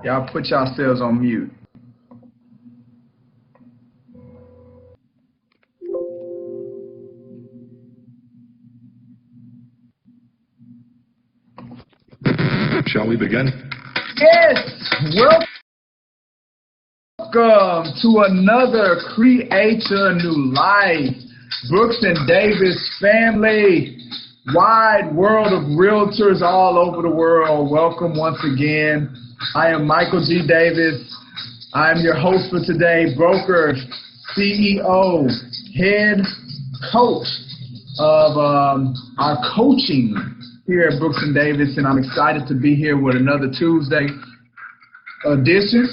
Y'all put yourselves on mute. Shall we begin? Yes! Welcome to another Create Your New Life. Brooks and Davis family, wide world of realtors all over the world. Welcome once again. I am Michael G. Davis. I am your host for today, broker, CEO, head coach of our coaching here at Brooks and Davis, and I'm excited to be here with another Tuesday edition.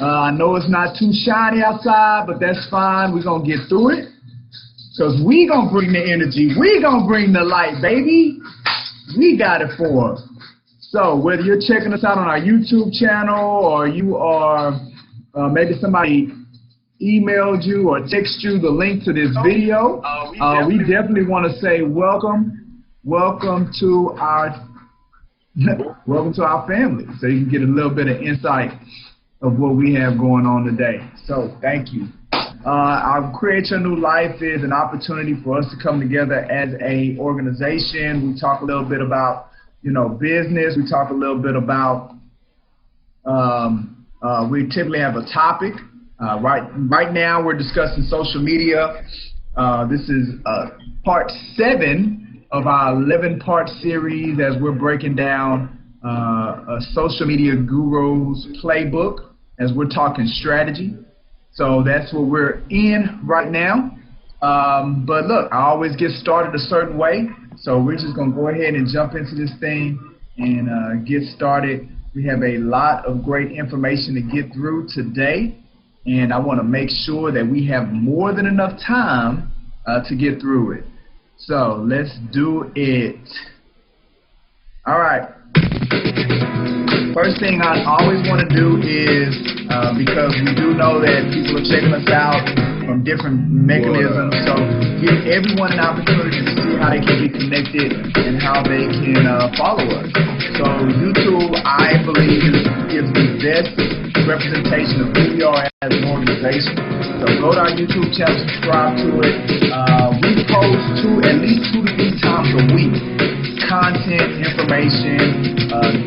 I know it's not too shiny outside, but that's fine. We're going to get through it because we going to bring the energy. We going to bring the light, baby. We got it for 'em. So whether you're checking us out on our YouTube channel or you are, maybe somebody emailed you or texted you the link to this video, we definitely want to say welcome to our family, so you can get a little bit of insight of what we have going on today. So thank you. Our Create Your New Life is an opportunity for us to come together as a organization. We talk a little bit about, business. We talk a little bit about, we typically have a topic. Right now we're discussing social media. This is part 7 of our 11-part series as we're breaking down a social media guru's playbook as we're talking strategy. So that's what we're in right now. But look, I always get started a certain way. So we're just going to go ahead and jump into this thing and get started. We have a lot of great information to get through today. And I want to make sure that we have more than enough time to get through it. So let's do it. All right. First thing I always want to do is, because we do know that people are checking us out from different mechanisms, so give everyone an opportunity to see how they can get connected and how they can follow us. So YouTube, I believe, gives the best representation of who we are as an organization. So go to our YouTube channel, subscribe to it. We post at least 2 to 3 times a week, content, information,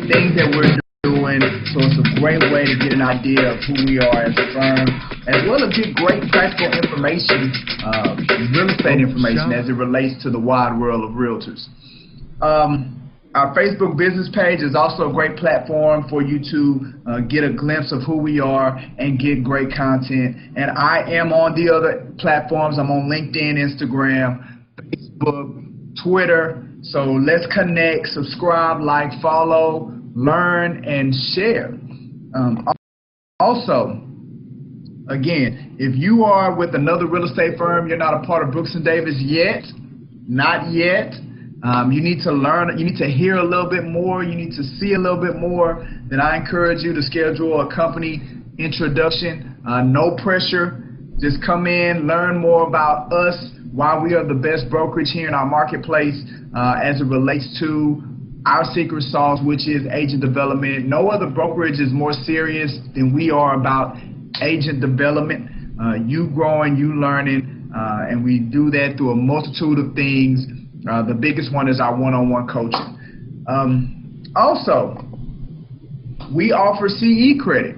things that we're doing. So it's a great way to get an idea of who we are as a firm, as well as get great practical information, real estate information as it relates to the wide world of realtors. Our Facebook business page is also a great platform for you to get a glimpse of who we are and get great content. And I am on the other platforms. I'm on LinkedIn, Instagram, Facebook, Twitter. So let's connect, subscribe, like, follow, learn, and share. Also, again, if you are with another real estate firm, you're not a part of Brooks & Davis yet, not yet, you need to learn, you need to hear a little bit more, you need to see a little bit more, then I encourage you to schedule a company introduction. No pressure. Just come in, learn more about us, why we are the best brokerage here in our marketplace as it relates to our secret sauce, which is agent development. No other brokerage is more serious than we are about agent development, you growing, you learning, and we do that through a multitude of things. The biggest one is our one-on-one coaching. Also, we offer CE credit.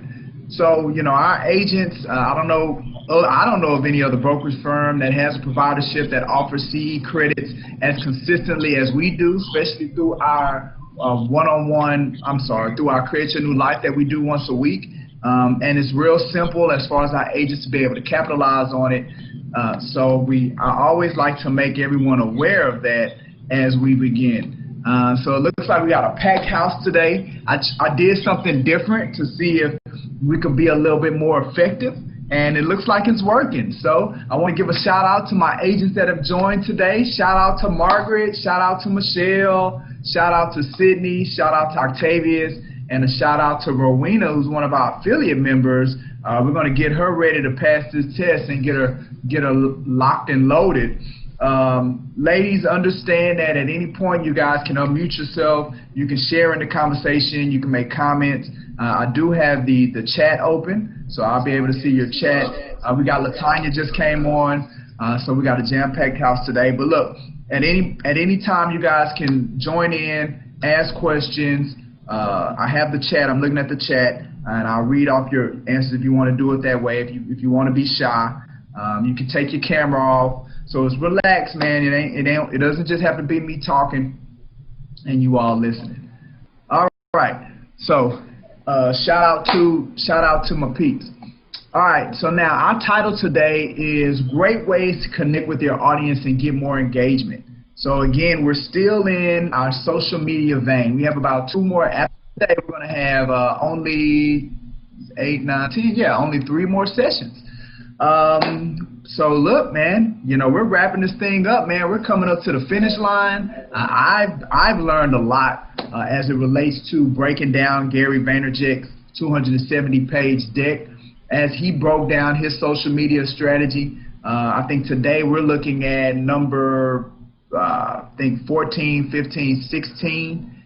So, our agents, I don't know of any other brokerage firm that has a providership that offers CE credits as consistently as we do, especially through our through our Create Your New Life that we do once a week. And it's real simple as far as our agents to be able to capitalize on it. So I always like to make everyone aware of that as we begin. So it looks like we got a packed house today. I did something different to see if we could be a little bit more effective, and it looks like it's working. So I want to give a shout out to my agents that have joined today. Shout out to Margaret, shout out to Michelle, shout out to Sydney, shout out to Octavius, and a shout out to Rowena, who's one of our affiliate members. We're going to get her ready to pass this test and get her locked and loaded. Ladies, understand that at any point you guys can unmute yourself. You can share in the conversation. You can make comments. I do have the chat open, so I'll be able to see your chat. We got Latanya just came on, so we got a jam-packed house today. But look, at any time you guys can join in, ask questions. I have the chat. I'm looking at the chat, and I'll read off your answers if you want to do it that way. If you want to be shy, you can take your camera off. So it's relaxed, man. It doesn't just have to be me talking and you all listening. All right. So shout out to my peeps. All right. So now our title today is Great Ways to Connect with Your Audience and Get More Engagement. So again, we're still in our social media vein. We have about 2 more. After today, we're going to have only 8, 9, 10. Yeah, only 3 more sessions. So look, man, you know, we're wrapping this thing up, man. We're coming up to the finish line. I've learned a lot as it relates to breaking down Gary Vaynerchuk's 270-page deck as he broke down his social media strategy. I think today we're looking at number, I think 14, 15, 16.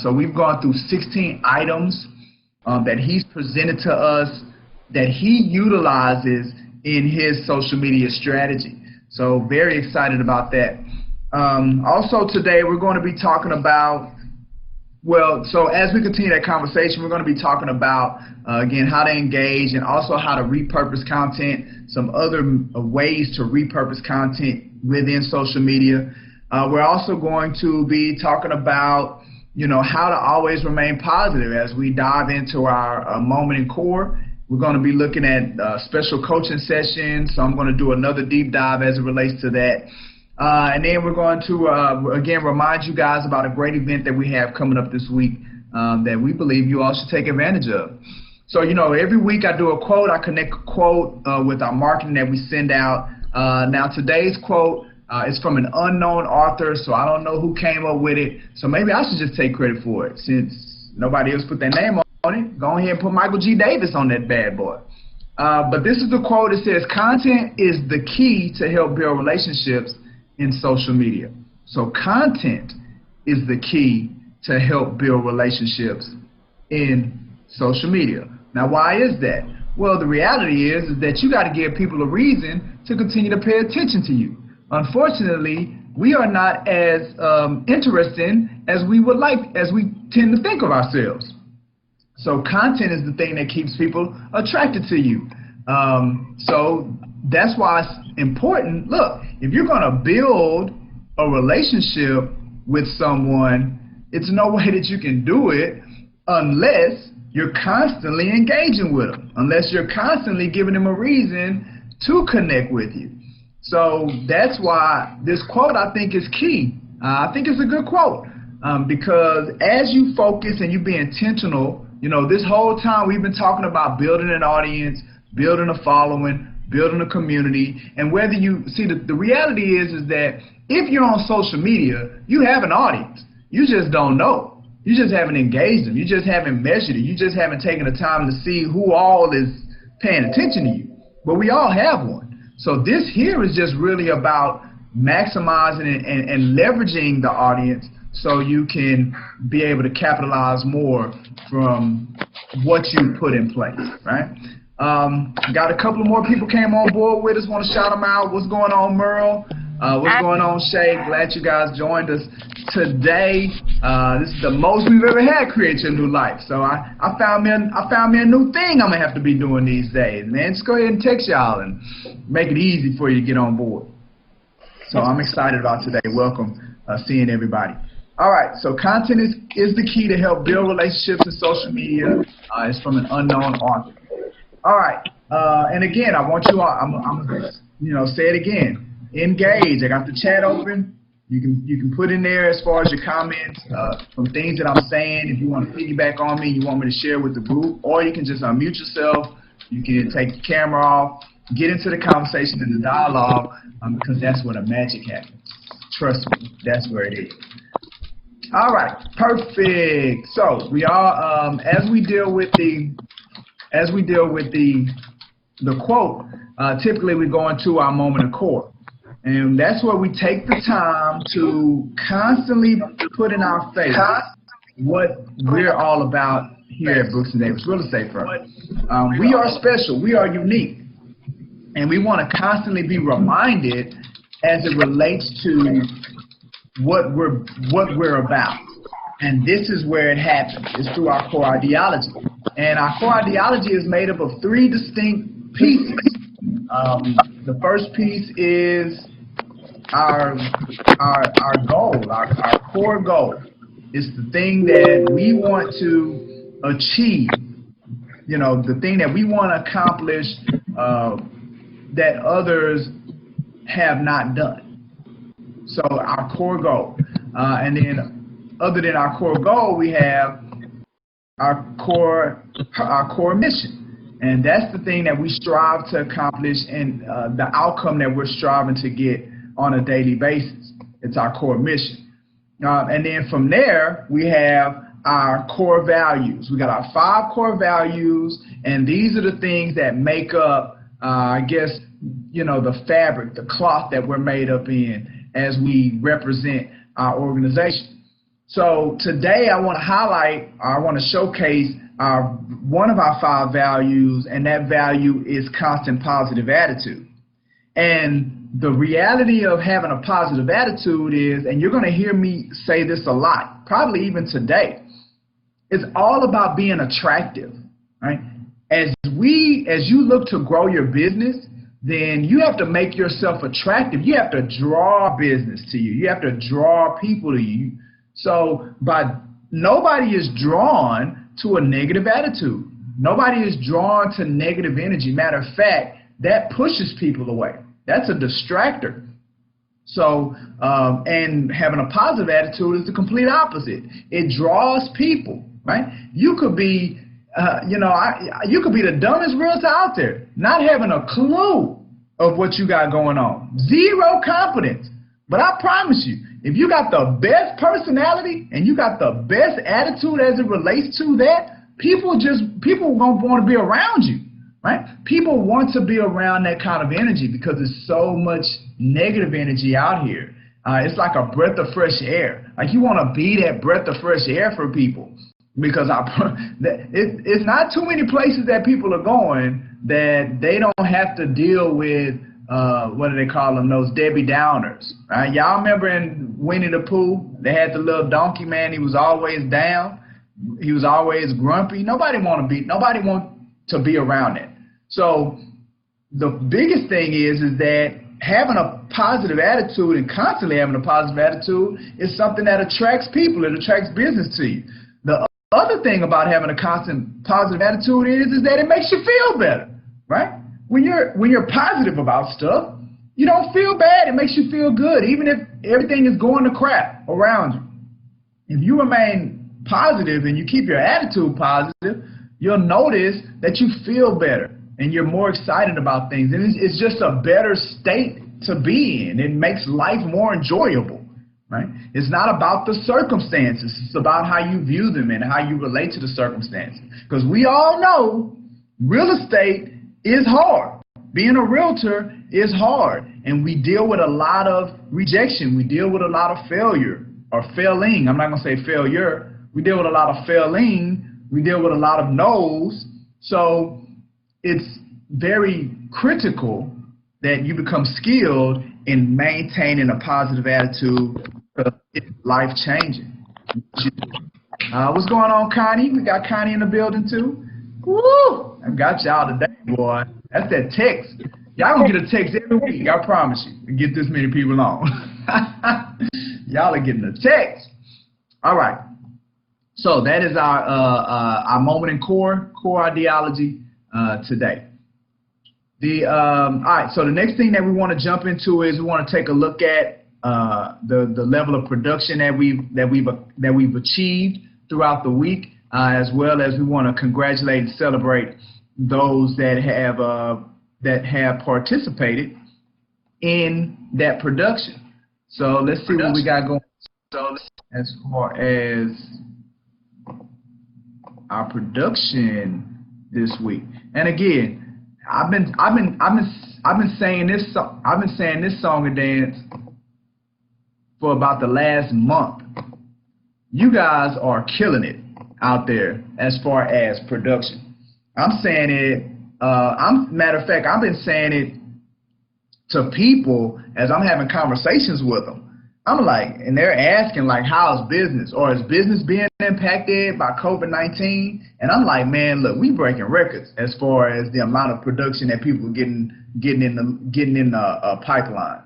So we've gone through 16 items that he's presented to us that he utilizes in his social media strategy. So very excited about that. Also today we're going to be talking about, well, so as we continue that conversation, we're going to be talking about, again, how to engage and also how to repurpose content, some other ways to repurpose content within social media. We're also going to be talking about, you know, how to always remain positive as we dive into our moment in core. We're going to be looking at special coaching sessions, so I'm going to do another deep dive as it relates to that. And then we're going to, again, remind you guys about a great event that we have coming up this week that we believe you all should take advantage of. So, you know, every week I do a quote. I connect a quote with our marketing that we send out. Now, today's quote is from an unknown author, so I don't know who came up with it. So maybe I should just take credit for it since nobody else put their name on it. Go ahead and put Michael G. Davis on that bad boy. But this is the quote. It says, content is the key to help build relationships in social media. So content is the key to help build relationships in social media. Now, why is that? Well, the reality is that you got to give people a reason to continue to pay attention to you. Unfortunately, we are not as interesting as we would like, as we tend to think of ourselves. So content is the thing that keeps people attracted to you. So that's why it's important. Look, if you're going to build a relationship with someone, it's no way that you can do it unless you're constantly engaging with them, unless you're constantly giving them a reason to connect with you. So that's why this quote, I think, is key. I think it's a good quote because as you focus and you be intentional, you know, this whole time we've been talking about building an audience, building a following, building a community, and whether you see the reality is that if you're on social media, you have an audience. You just don't know. You just haven't engaged them. You just haven't measured it. You just haven't taken the time to see who all is paying attention to you. But we all have one. So this here is just really about maximizing and leveraging the audience so you can be able to capitalize more from what you put in place, right? Got a couple of more people came on board with us. Want to shout them out. What's going on, Merle? What's going on, Shay? Glad you guys joined us today. This is the most we've ever had, Create Your New Life. So I found me a new thing I'm gonna have to be doing these days, man. Just go ahead and text y'all and make it easy for you to get on board. So I'm excited about today. Welcome, seeing everybody. All right, so content is the key to help build relationships in social media. It's from an unknown author. All right, and again, I want you all, I'm gonna say it again. Engage. I got the chat open. You can put in there as far as your comments from things that I'm saying. If you want to piggyback on me, you want me to share with the group, or you can just unmute yourself. You can take the camera off, get into the conversation and the dialogue, because that's where the magic happens. Trust me, that's where it is. All right, perfect. So we are as we deal with the quote. Typically we go into our moment of core. And that's where we take the time to constantly put in our face what we're all about here at Brooks & Davis Real Estate Firm. We are special. We are unique. And we want to constantly be reminded as it relates to what we're about. And this is where it happens. It's through our core ideology. And our core ideology is made up of 3 distinct pieces. The first piece is our goal, our core goal. It's the thing that we want to achieve, you know, the thing that we want to accomplish that others have not done. So our core goal. And then other than our core goal, we have our core mission. And that's the thing that we strive to accomplish and the outcome that we're striving to get on a daily basis. It's our core mission. And then from there, we have our core values. We got our 5 core values, and these are the things that make up, I guess, you know, the fabric, the cloth that we're made up in as we represent our organization. So today I want to highlight, I want to showcase one of our 5 values, and that value is constant positive attitude. And the reality of having a positive attitude is, and you're going to hear me say this a lot, probably even today, it's all about being attractive, right? As you look to grow your business, then you have to make yourself attractive. You have to draw business to you. You have to draw people to you. So nobody is drawn to a negative attitude. Nobody is drawn to negative energy. Matter of fact, that pushes people away. That's a distractor. So, and having a positive attitude is the complete opposite. It draws people, right? You could be, you could be the dumbest realtor out there, not having a clue of what you got going on. Zero confidence. But I promise you, if you got the best personality and you got the best attitude as it relates to that, people gonna want to be around you, right? People want to be around that kind of energy because there's so much negative energy out here. It's like a breath of fresh air. Like you want to be that breath of fresh air for people, because it's not too many places that people are going that they don't have to deal with what do they call them? Those Debbie Downers, right? Y'all remember in Winnie the Pooh, they had the little donkey man. He was always down. He was always grumpy. Nobody want to be around it. So the biggest thing is that having a positive attitude and constantly having a positive attitude is something that attracts people. It attracts business to you. The other thing about having a constant positive attitude is that it makes you feel better, right? When you're positive about stuff, you don't feel bad. It makes you feel good, even if everything is going to crap around you. If you remain positive and you keep your attitude positive, you'll notice that you feel better and you're more excited about things. And it's just a better state to be in. It makes life more enjoyable, right? It's not about the circumstances. It's about how you view them and how you relate to the circumstances. Because we all know real estate is hard. Being a realtor is hard, and we deal with a lot of rejection. We deal with a lot of failure or failing. I'm not going to say failure. We deal with a lot of failing. We deal with a lot of no's. So it's very critical that you become skilled in maintaining a positive attitude because it's life-changing. What's going on, Connie? We got Connie in the building, too. Woo! I got y'all today, boy. That's that text. Y'all gonna get a text every week, I promise you, to get this many people on. Y'all are getting a text. All right. So that is our moment in core ideology today. All right. So the next thing that we want to jump into is we want to take a look at the level of production that we've achieved throughout the week. As well as we want to congratulate and celebrate those that have participated in that production. So let's see what we got going. So as far as our production this week, and again, I've been saying this song and dance for about the last month. You guys are killing it out there as far as production. I'm saying it. Matter of fact, I've been saying it to people as I'm having conversations with them. I'm like, and they're asking like, how's business? Or is business being impacted by COVID-19? And I'm like, man, look, we breaking records as far as the amount of production that people getting in the pipeline.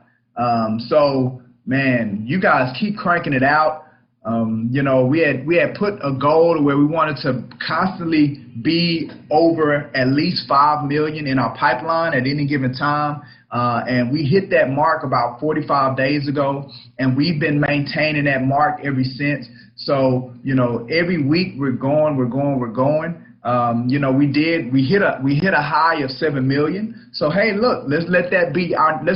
So man, you guys keep cranking it out. You know, we had put a goal where we wanted to constantly be over at least 5 million in our pipeline at any given time. And we hit that mark about 45 days ago, and we've been maintaining that mark ever since. So, you know, every week we're going. You know, we hit a high of 7 million. So hey, look, let's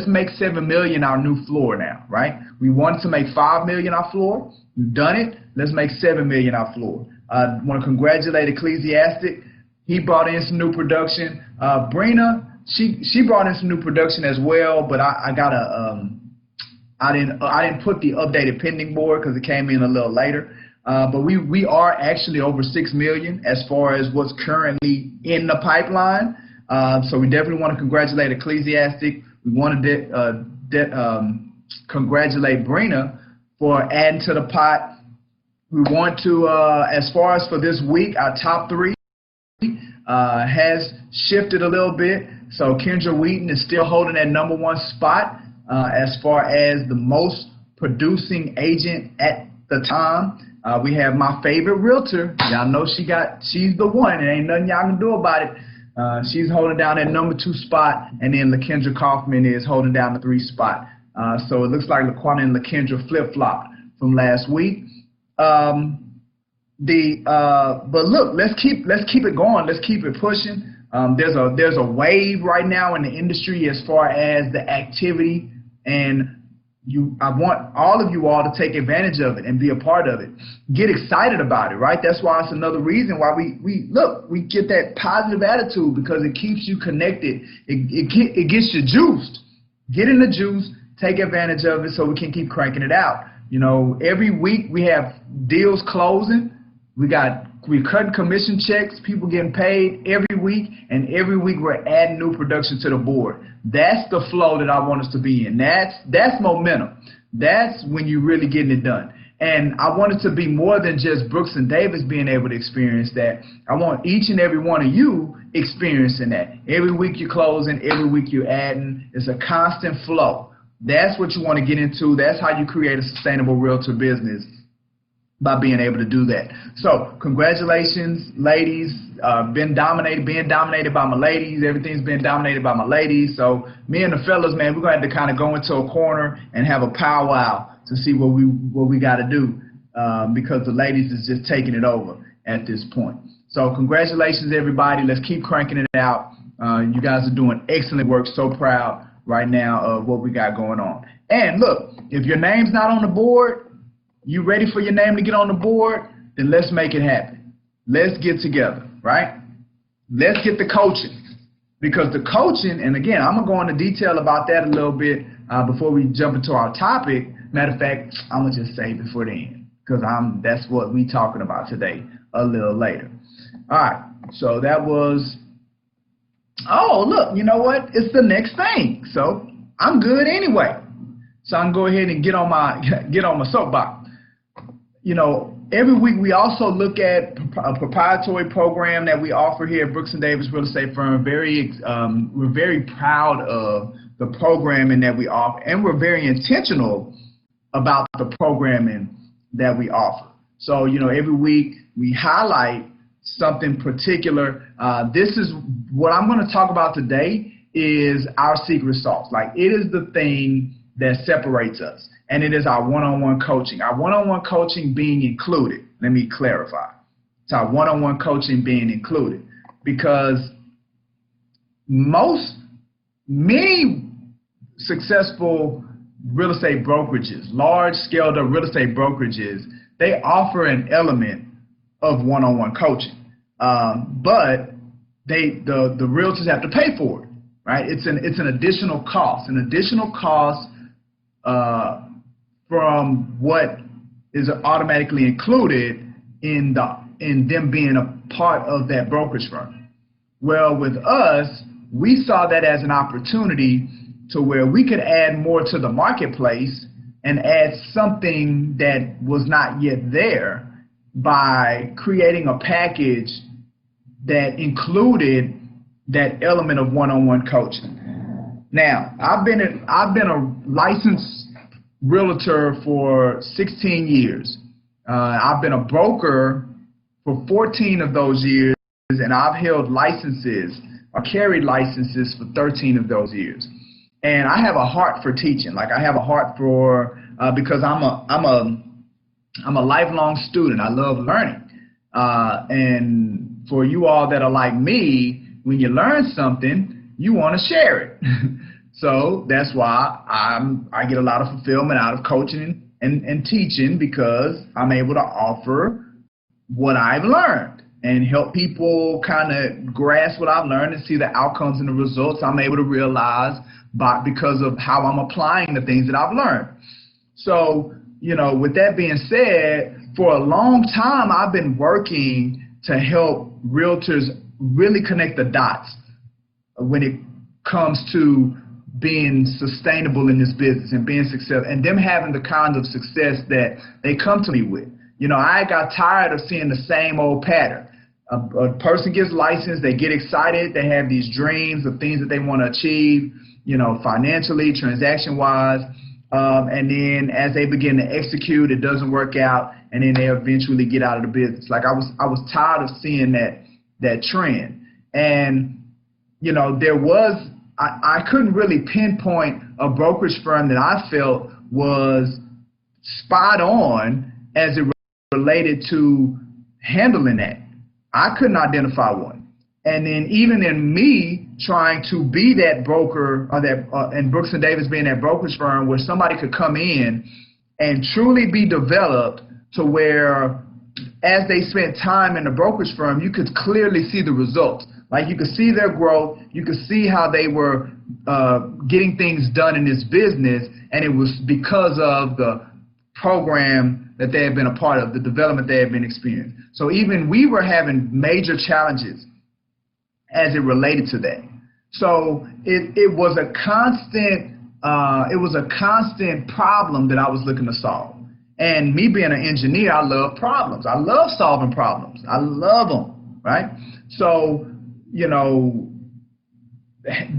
make 7 million our new floor now, right? We wanted to make 5 million our floor. We've done it. Let's make 7 million our floor. I want to congratulate Ecclesiastic. He brought in some new production. Brina, she brought in some new production as well, but I didn't put the updated pending board because it came in a little later. But we are actually over 6 million as far as what's currently in the pipeline. So we definitely want to congratulate Ecclesiastic. We want to congratulate Brina for adding to the pot. We want to, as far as for this week, our top 3 has shifted a little bit. So Kendra Wheaton is still holding that #1 spot as far as the most producing agent at the time. We have my favorite realtor. Y'all know she's the one, and ain't nothing y'all can do about it. She's holding down that #2 spot, and then LaKendra Kaufman is holding down the 3 spot. So it looks like LaQuanta and LaKendra flip-flopped from last week. But look, let's keep it going. Let's keep it pushing. There's a wave right now in the industry as far as the activity, and I want all of you all to take advantage of it and be a part of it. Get excited about it, right? That's why it's another reason why we get that positive attitude, because it keeps you connected. It gets you juiced. Get in the juice, take advantage of it so we can keep cranking it out. You know, every week we have deals closing. We're cutting commission checks, people getting paid every week, and every week we're adding new production to the board. That's the flow that I want us to be in. That's momentum. That's when you're really getting it done. And I want it to be more than just Brooks and Davis being able to experience that. I want each and every one of you experiencing that. Every week you're closing, every week you're adding. It's a constant flow. That's what you want to get into. That's how you create a sustainable realtor business, by being able to do that. So congratulations, ladies. Being dominated by my ladies. Everything's been dominated by my ladies. So me and the fellas, man, we're going to have to kind of go into a corner and have a powwow to see what we got to do, because the ladies is just taking it over at this point. So congratulations, everybody. Let's keep cranking it out. You guys are doing excellent work. So proud right now of what we got going on. And look, if your name's not on the board, you ready for your name to get on the board, then let's make it happen. Let's get together, right? Let's get the coaching. Because the coaching, and again, I'm going to go into detail about that a little bit before we jump into our topic. Matter of fact, I'm going to just save it for the end, because that's what we're talking about today a little later. All right, so that was, oh, look, you know what? It's the next thing. So I'm good anyway. So I can go ahead and get on my soapbox. You know, every week we also look at a proprietary program that we offer here at Brooks & Davis Real Estate Firm. We're very proud of the programming that we offer, and we're very intentional about the programming that we offer. So, you know, every week we highlight something particular. This is what I'm going to talk about today, is our secret sauce. Like, it is the thing that separates us. And it is our one-on-one coaching. Our one-on-one coaching being included. Let me clarify. It's our one-on-one coaching being included, because many successful real estate brokerages, large-scale real estate brokerages, they offer an element of one-on-one coaching, but the realtors have to pay for it. right? It's an additional cost, from what is automatically included in them being a part of that brokerage firm. Well, with us, we saw that as an opportunity to where we could add more to the marketplace and add something that was not yet there by creating a package that included that element of one-on-one coaching. Now, I've been a licensed realtor for 16 years. I've been a broker for 14 of those years, and I've held licenses or carried licenses for 13 of those years. And I have a heart for teaching. Like, I have a heart for because I'm a lifelong student. I love learning. And for you all that are like me, when you learn something, you want to share it. So that's why I get a lot of fulfillment out of coaching and teaching, because I'm able to offer what I've learned and help people kind of grasp what I've learned and see the outcomes and the results I'm able to realize because of how I'm applying the things that I've learned. So, with that being said, for a long time, I've been working to help realtors really connect the dots when it comes to being sustainable in this business and being successful, and them having the kind of success that they come to me with. I got tired of seeing the same old pattern. A person gets licensed, they get excited, they have these dreams of things that they want to achieve, financially, transaction-wise, and then as they begin to execute, it doesn't work out, and then they eventually get out of the business. Like, I was tired of seeing that trend, and I couldn't really pinpoint a brokerage firm that I felt was spot on as it related to handling that. I couldn't identify one. And then even in me trying to be that broker, and Brooks & Davis being that brokerage firm where somebody could come in and truly be developed to where as they spent time in the brokerage firm, you could clearly see the results. Like, you could see their growth, you could see how they were getting things done in this business, and it was because of the program that they had been a part of, the development they had been experiencing. So even we were having major challenges as it related to that. So it was a constant problem that I was looking to solve. And me being an engineer, I love problems. I love solving problems. I love them, right? So,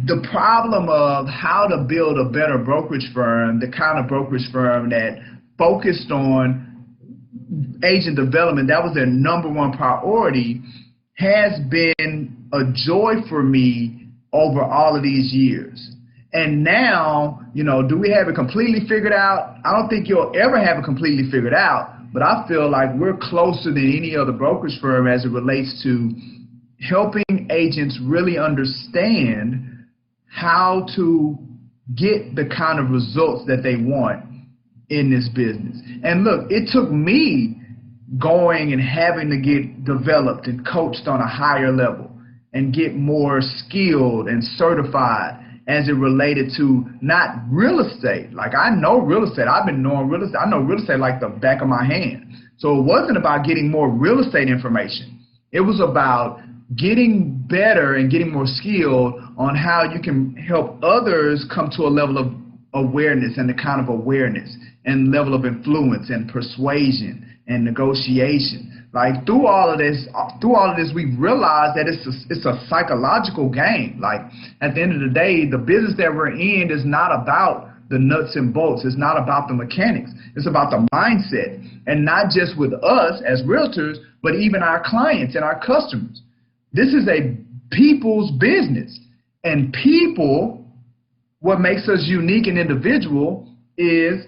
the problem of how to build a better brokerage firm, the kind of brokerage firm that focused on agent development, that was their number one priority, has been a joy for me over all of these years. And now, do we have it completely figured out? I don't think you'll ever have it completely figured out, but I feel like we're closer than any other brokerage firm as it relates to helping agents really understand how to get the kind of results that they want in this business. And look, it took me going and having to get developed and coached on a higher level and get more skilled and certified as it related to not real estate. Like, I know real estate. I've been knowing real estate. I know real estate like the back of my hand. So it wasn't about getting more real estate information. It was about getting better and getting more skilled on how you can help others come to a level of awareness and the kind of awareness and level of influence and persuasion and negotiation. Like, through all of this, we realized that it's a psychological game. Like, at the end of the day, the business that we're in is not about the nuts and bolts. It's not about the mechanics. It's about the mindset, and not just with us as realtors, but even our clients and our customers. This is a people's business, and people, what makes us unique and individual is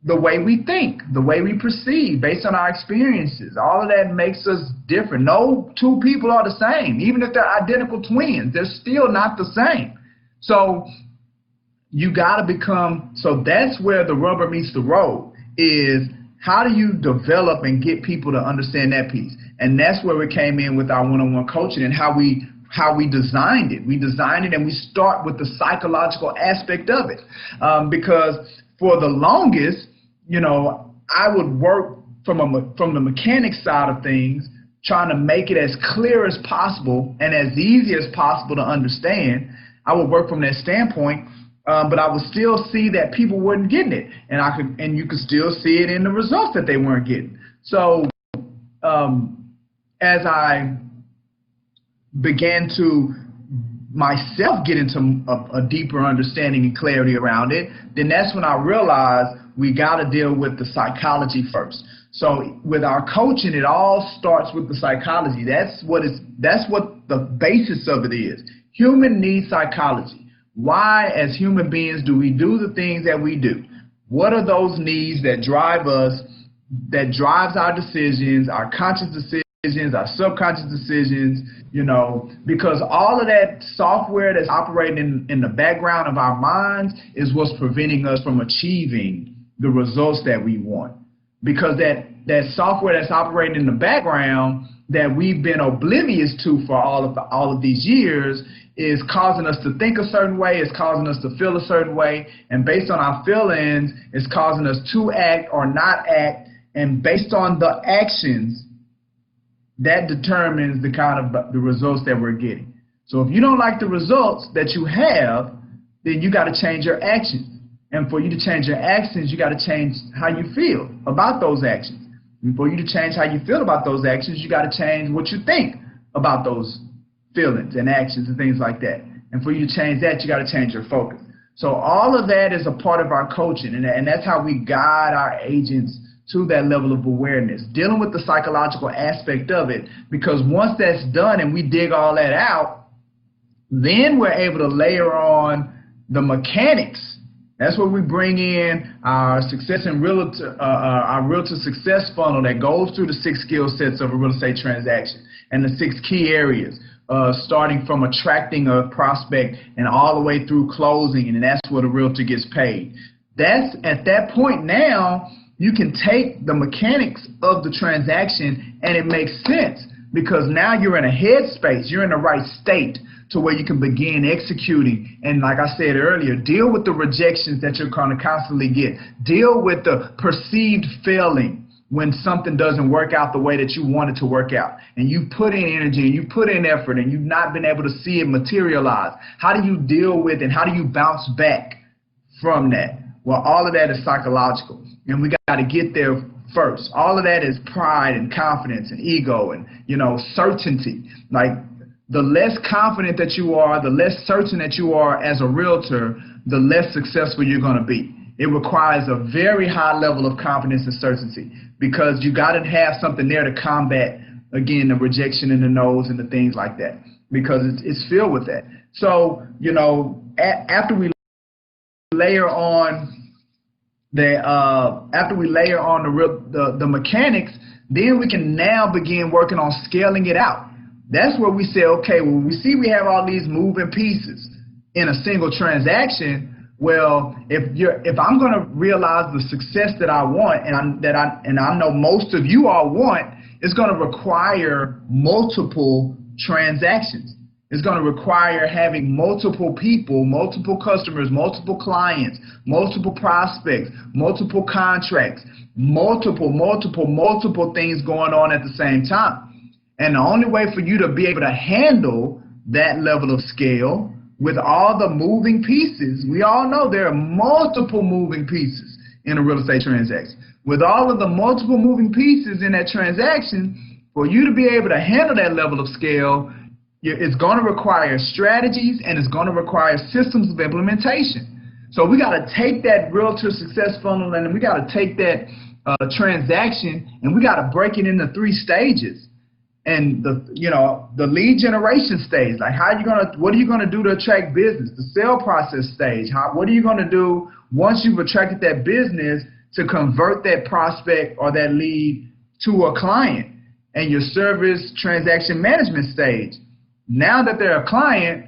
the way we think, the way we perceive based on our experiences. All of that makes us different. No two people are the same. Even if they're identical twins, they're still not the same. So you got to become, so that's where the rubber meets the road, is how do you develop and get people to understand that piece? And that's where we came in with our one-on-one coaching and how how we designed it. We designed it, and we start with the psychological aspect of it. Because for the longest, I would work from the mechanics side of things, trying to make it as clear as possible and as easy as possible to understand. I would work from that standpoint, but I would still see that people weren't getting it, and you could still see it in the results that they weren't getting. So as I began to myself get into a deeper understanding and clarity around it, then that's when I realized we got to deal with the psychology first. So with our coaching, it all starts with the psychology. That's what the basis of it is. Human needs psychology. Why, as human beings, do we do the things that we do? What are those needs that drive us, that drives our decisions, our conscious decisions, our subconscious decisions, because all of that software that's operating in the background of our minds is what's preventing us from achieving the results that we want. Because that software that's operating in the background that we've been oblivious to for all of these years is causing us to think a certain way, it's causing us to feel a certain way, and based on our feelings, it's causing us to act or not act, and based on the actions, that determines the kind of the results that we're getting. So if you don't like the results that you have, then you got to change your actions. And for you to change your actions, you got to change how you feel about those actions. And for you to change how you feel about those actions, you got to change what you think about those feelings and actions and things like that. And for you to change that, you got to change your focus. So all of that is a part of our coaching, and that's how we guide our agents to that level of awareness, dealing with the psychological aspect of it, because once that's done and we dig all that out, then we're able to layer on the mechanics. That's where we bring in our success and our realtor success funnel that goes through the 6 skill sets of a real estate transaction and the 6 key areas, starting from attracting a prospect and all the way through closing, and that's where the realtor gets paid. That's at that point now, you can take the mechanics of the transaction and it makes sense, because now you're in a headspace, you're in the right state to where you can begin executing. And like I said earlier, deal with the rejections that you're going to constantly get. Deal with the perceived failing when something doesn't work out the way that you want it to work out. And you put in energy and you put in effort and you've not been able to see it materialize. How do you deal with it? And how do you bounce back from that? Well, all of that is psychological, and we got to get there first. All of that is pride and confidence and ego and, certainty. Like, the less confident that you are, the less certain that you are as a realtor, the less successful you're going to be. It requires a very high level of confidence and certainty, because you got to have something there to combat, again, the rejection and the no's and the things like that, because it's filled with that. So, after we layer on the mechanics, then we can now begin working on scaling it out. That's where we say, okay, when we see we have all these moving pieces in a single transaction, well, if I'm going to realize the success that I want, and I know most of you all want, it's going to require multiple transactions. It's going to require having multiple people, multiple customers, multiple clients, multiple prospects, multiple contracts, multiple things going on at the same time. And the only way for you to be able to handle that level of scale with all the moving pieces, we all know there are multiple moving pieces in a real estate transaction. With all of the multiple moving pieces in that transaction, for you to be able to handle that level of scale, it's going to require strategies and it's going to require systems of implementation. So we got to take that realtor success funnel and we got to take that transaction and we got to break it into 3 stages. And the lead generation stage, like what are you gonna do to attract business? The sale process stage, what are you gonna do once you've attracted that business to convert that prospect or that lead to a client? And your service transaction management stage. Now that they're a client,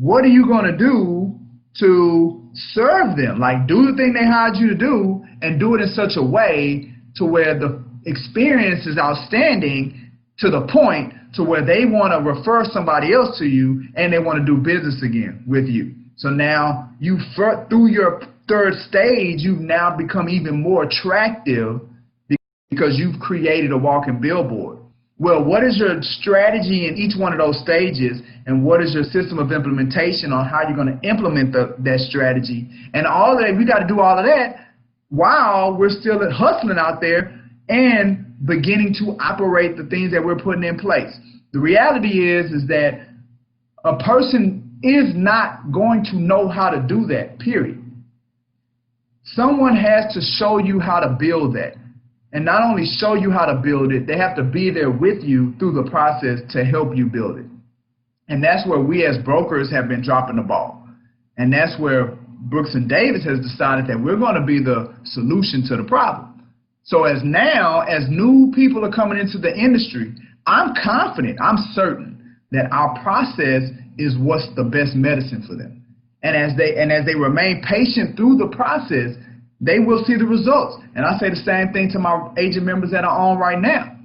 what are you gonna do to serve them? Like, do the thing they hired you to do and do it in such a way to where the experience is outstanding, to the point to where they want to refer somebody else to you and they want to do business again with you. So now through your third stage, you've now become even more attractive because you've created a walking billboard. Well, what is your strategy in each one of those stages, and what is your system of implementation on how you're going to implement that strategy? And all of that, we got to do all of that while we're still hustling out there and beginning to operate the things that we're putting in place. The reality is that a person is not going to know how to do that, period. Someone has to show you how to build that. And not only show you how to build it, they have to be there with you through the process to help you build it. And that's where we as brokers have been dropping the ball. And that's where Brooks and Davis has decided that we're going to be the solution to the problem. So as new people are coming into the industry, I'm confident, I'm certain that our process is what's the best medicine for them. And as they remain patient through the process, they will see the results. And I say the same thing to my agent members that are on right now.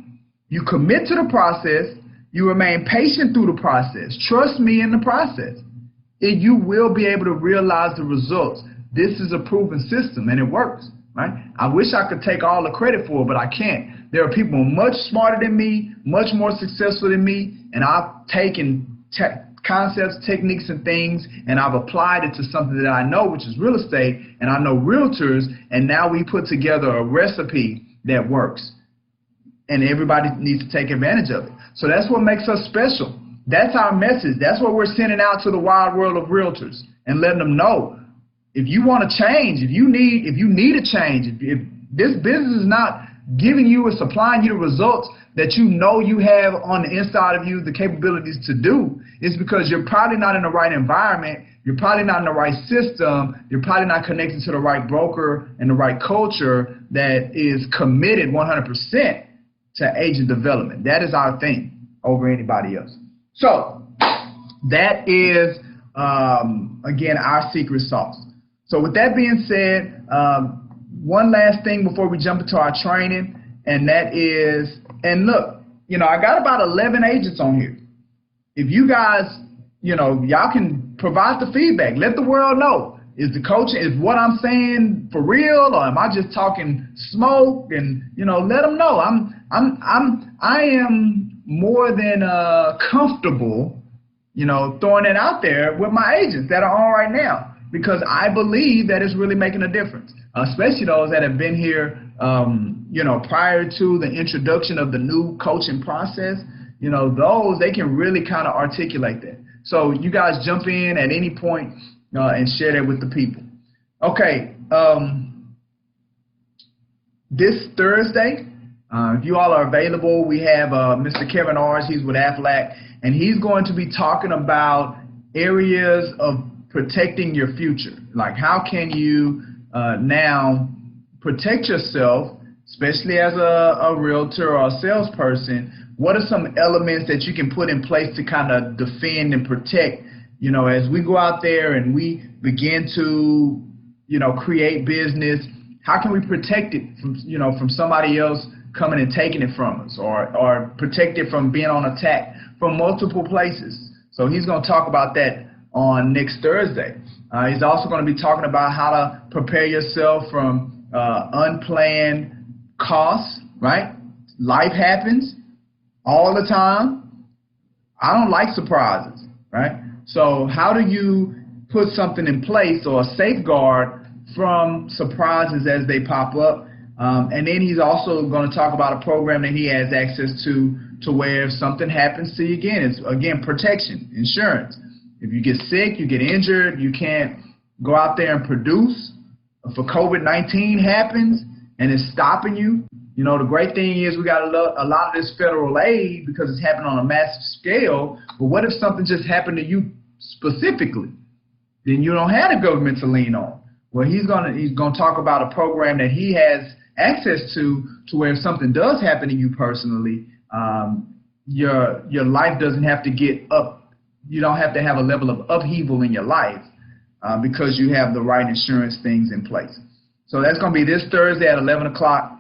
You commit to the process, you remain patient through the process. Trust me in the process. You will be able to realize the results. This is a proven system and it works, right? I wish I could take all the credit for it, but I can't. There are people much smarter than me, much more successful than me, and I've taken concepts, techniques, and things, and I've applied it to something that I know, which is real estate, and I know realtors, and now we put together a recipe that works. And everybody needs to take advantage of it. So that's what makes us special. That's our message. That's what we're sending out to the wide world of realtors and letting them know, if you want to change, if you need a change, if this business is not giving you or supplying you the results that you know you have on the inside of you, the capabilities to do, it's because you're probably not in the right environment, you're probably not in the right system, you're probably not connected to the right broker and the right culture that is committed 100% to agent development. That is our thing over anybody else. So that is, again, our secret sauce. So with that being said, one last thing before we jump into our training, and that is, and look, I got about 11 agents on here. If you guys, y'all can provide the feedback. Let the world know. Is the coaching, is what I'm saying for real, or am I just talking smoke? And let them know. I am more than comfortable, throwing it out there with my agents that are on right now, because I believe that it's really making a difference, especially those that have been here, prior to the introduction of the new coaching process. Those, they can really kind of articulate that. So you guys jump in at any point and share that with the people. Okay, this Thursday, if you all are available, we have Mr. Kevin Ars. He's with Aflac, and he's going to be talking about areas of protecting your future. Like, how can you now protect yourself, especially as a realtor or a salesperson? What are some elements that you can put in place to kind of defend and protect, as we go out there and we begin to, create business? How can we protect it from somebody else coming and taking it from us, or protect it from being on attack from multiple places? So he's going to talk about that on next Thursday. He's also going to be talking about how to prepare yourself from unplanned costs, right? Life happens all the time. I don't like surprises, right? So how do you put something in place or a safeguard from surprises as they pop up? And then he's also going to talk about a program that he has access to where if something happens to you again, it's, again, protection, insurance. If you get sick, you get injured, you can't go out there and produce. If COVID-19 happens and it's stopping you, the great thing is we got a lot of this federal aid because it's happening on a massive scale. But what if something just happened to you specifically? Then you don't have the government to lean on. Well, he's gonna talk about a program that he has access to where if something does happen to you personally, your life doesn't have to get up. You don't have to have a level of upheaval in your life because you have the right insurance things in place. So that's going to be this Thursday at 11 o'clock.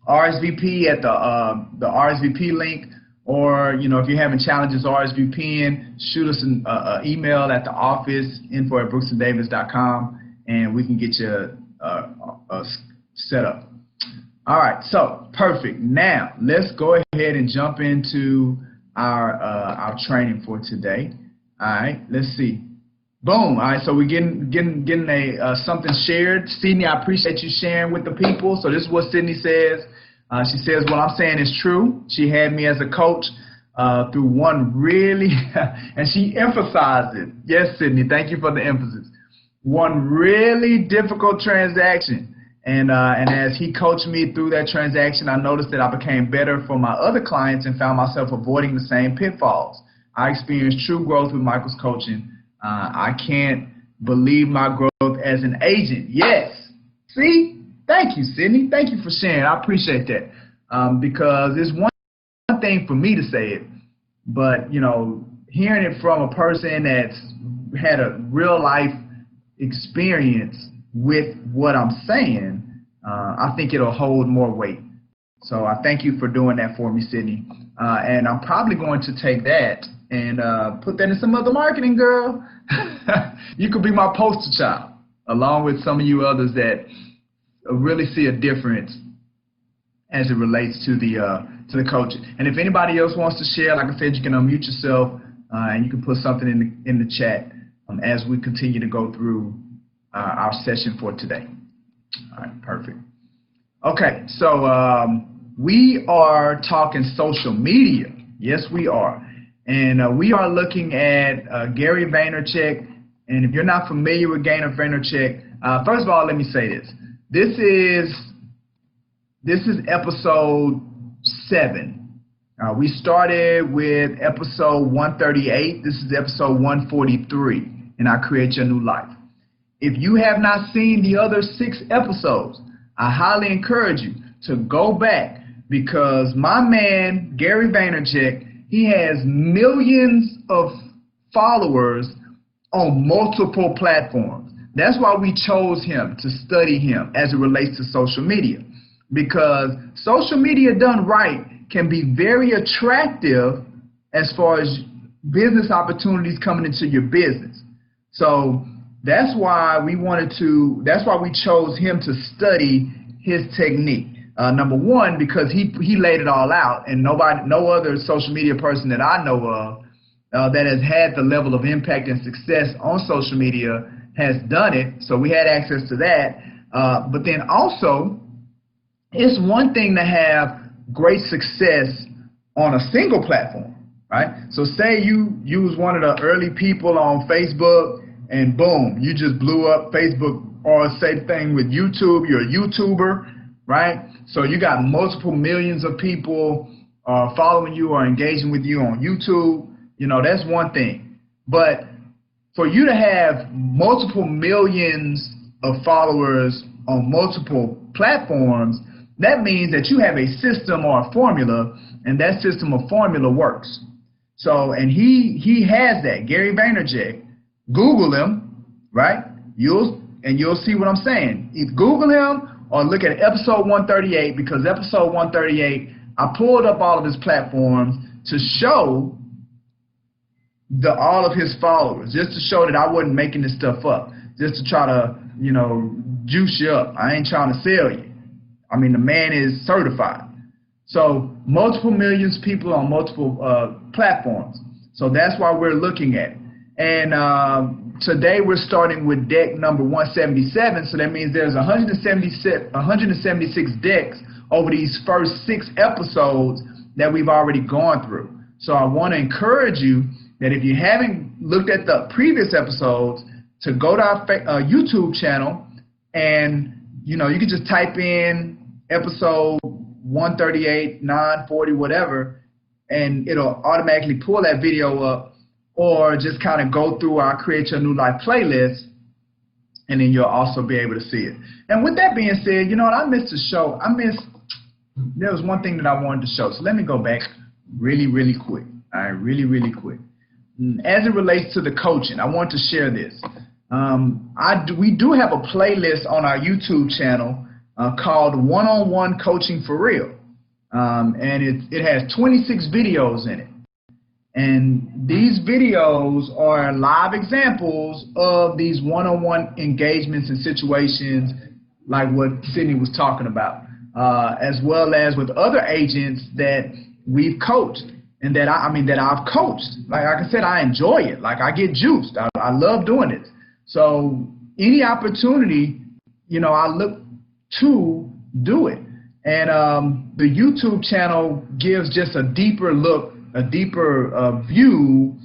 RSVP at the RSVP link or if you're having challenges RSVPing, shoot us an email at the office, info@brooksanddavis.com, and we can get you set up. All right, so perfect. Now let's go ahead and jump into our training for today. All right, let's see. Boom. All right, so we're getting something shared. Sydney, I appreciate you sharing with the people. So this is what Sydney says. She says, what I'm saying is true. She had me as a coach through one really, and she emphasized it. Yes, Sydney, thank you for the emphasis. One really difficult transaction. And as he coached me through that transaction, I noticed that I became better for my other clients and found myself avoiding the same pitfalls. I experienced true growth with Michael's coaching. I can't believe my growth as an agent. Yes. See? Thank you, Sydney. Thank you for sharing. I appreciate that. Because it's one thing for me to say it, but, hearing it from a person that's had a real life experience with what I'm saying, I think it'll hold more weight. So I thank you for doing that for me, Sydney. And I'm probably going to take that and put that in some other marketing, girl. You could be my poster child, along with some of you others that really see a difference as it relates to the coaching. And if anybody else wants to share, like I said, you can unmute yourself and you can put something in the chat as we continue to go through our session for today. All right, perfect. Okay, so we are talking social media. Yes, we are. And we are looking at Gary Vaynerchuk. And if you're not familiar with Gary Vaynerchuk, first of all, let me say this. This is episode 7. We started with episode 138. This is episode 143 in our Create Your New Life. If you have not seen the other 6 episodes, I highly encourage you to go back, because my man, Gary Vaynerchuk, he has millions of followers on multiple platforms. That's why we chose him to study him as it relates to social media, because social media done right can be very attractive as far as business opportunities coming into your business. So that's why we chose him to study his technique. Number one, because he laid it all out, and no other social media person that I know of that has had the level of impact and success on social media has done it. So we had access to that. But then also, it's one thing to have great success on a single platform, right? So say you was one of the early people on Facebook, and boom, you just blew up Facebook. Or same thing with YouTube, you're a YouTuber, right? So you got multiple millions of people following you or engaging with you on YouTube. That's one thing. But for you to have multiple millions of followers on multiple platforms, that means that you have a system or a formula, and that system or formula works. So, and he has that, Gary Vaynerchuk. Google him, right? You'll see what I'm saying. Either Google him or look at episode 138, because episode 138, I pulled up all of his platforms to show all of his followers, just to show that I wasn't making this stuff up, just to try to, juice you up. I ain't trying to sell you. I mean, the man is certified. So multiple millions of people on multiple platforms. So that's why we're looking at it. And today we're starting with deck number 177. So that means there's 176 decks over these first 6 episodes that we've already gone through. So I want to encourage you that if you haven't looked at the previous episodes, to go to our YouTube channel, and you can just type in episode 138, 940, whatever, and it'll automatically pull that video up, or just kind of go through our Create Your New Life playlist, and then you'll also be able to see it. And with that being said, I missed the show. There was one thing that I wanted to show, so let me go back really quick. All right, really quick. As it relates to the coaching, I want to share this. We do have a playlist on our YouTube channel called One-on-One Coaching for Real. and it has 26 videos in it. And these videos are live examples of these one-on-one engagements and situations like what Sydney was talking about, as well as with other agents that we've coached and that I've coached. Like I said, I enjoy it. Like I get juiced. I love doing it. So any opportunity, I look to do it. And the YouTube channel gives just a deeper look, a deeper view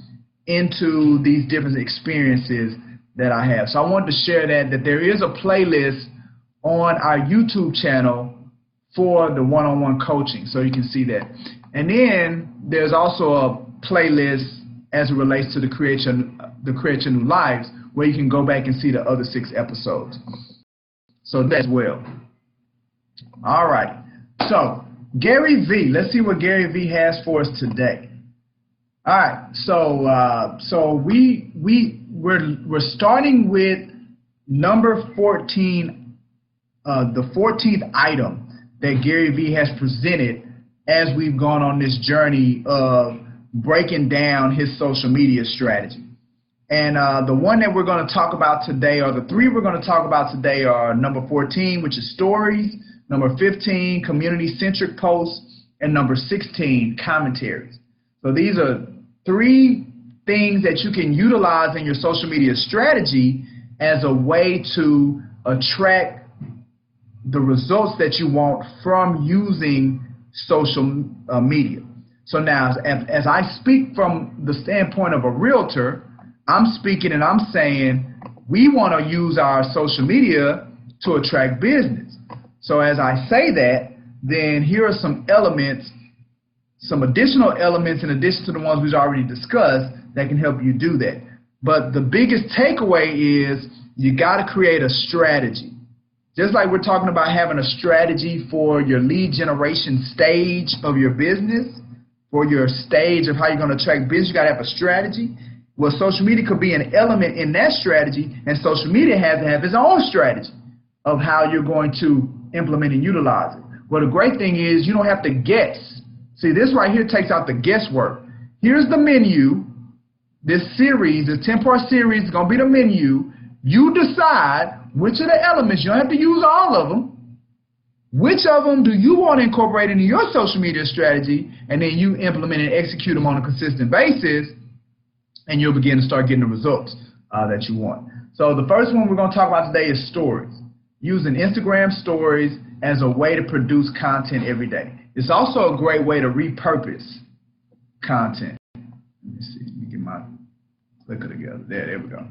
into these different experiences that I have. So I wanted to share that there is a playlist on our YouTube channel for the one-on-one coaching, so you can see that. And then there's also a playlist as it relates to the Creation New Lives, where you can go back and see the other 6 episodes. So that as well. All right. So Gary V. Let's see what Gary V. has for us today. All right. So we're starting with number 14, the 14th item that Gary V. has presented as we've gone on this journey of breaking down his social media strategy. And the one that we're going to talk about today, or the 3 we're going to talk about today, are number 14, which is stories, number 15, community-centric posts, and number 16, commentaries. So these are 3 things that you can utilize in your social media strategy as a way to attract the results that you want from using social media. So now, as I speak from the standpoint of a realtor, I'm speaking and I'm saying we want to use our social media to attract business. So as I say that, then here are some elements, some additional elements in addition to the ones we've already discussed that can help you do that. But the biggest takeaway is you got to create a strategy. Just like we're talking about having a strategy for your lead generation stage of your business, for your stage of how you're going to attract business, you got to have a strategy. Well, social media could be an element in that strategy, and social media has to have its own strategy of how you're going to implement and utilize it. Well, the great thing is you don't have to guess. See, this right here takes out the guesswork. Here's the menu. This series, this 10-part series, is going to be the menu. You decide which of the elements, you don't have to use all of them, which of them do you want to incorporate into your social media strategy, and then you implement and execute them on a consistent basis, and you'll begin to start getting the results that you want. So the first one we're going to talk about today is stories. Using Instagram stories as a way to produce content every day. It's also a great way to repurpose content. Let me see, let me get my clicker together. There we go.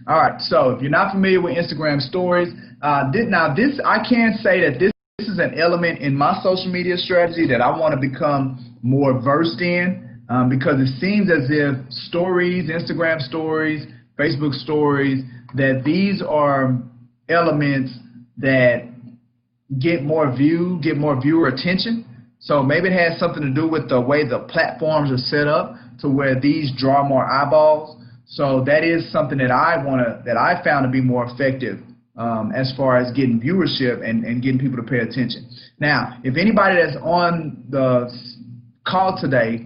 All right, so if you're not familiar with Instagram stories, I can say that this is an element in my social media strategy that I want to become more versed in. Because it seems as if stories, Instagram stories, Facebook stories, that these are elements that get more viewer attention. So maybe it has something to do with the way the platforms are set up to where these draw more eyeballs. So that is something that I found to be more effective as far as getting viewership and getting people to pay attention. Now, if anybody that's on the call today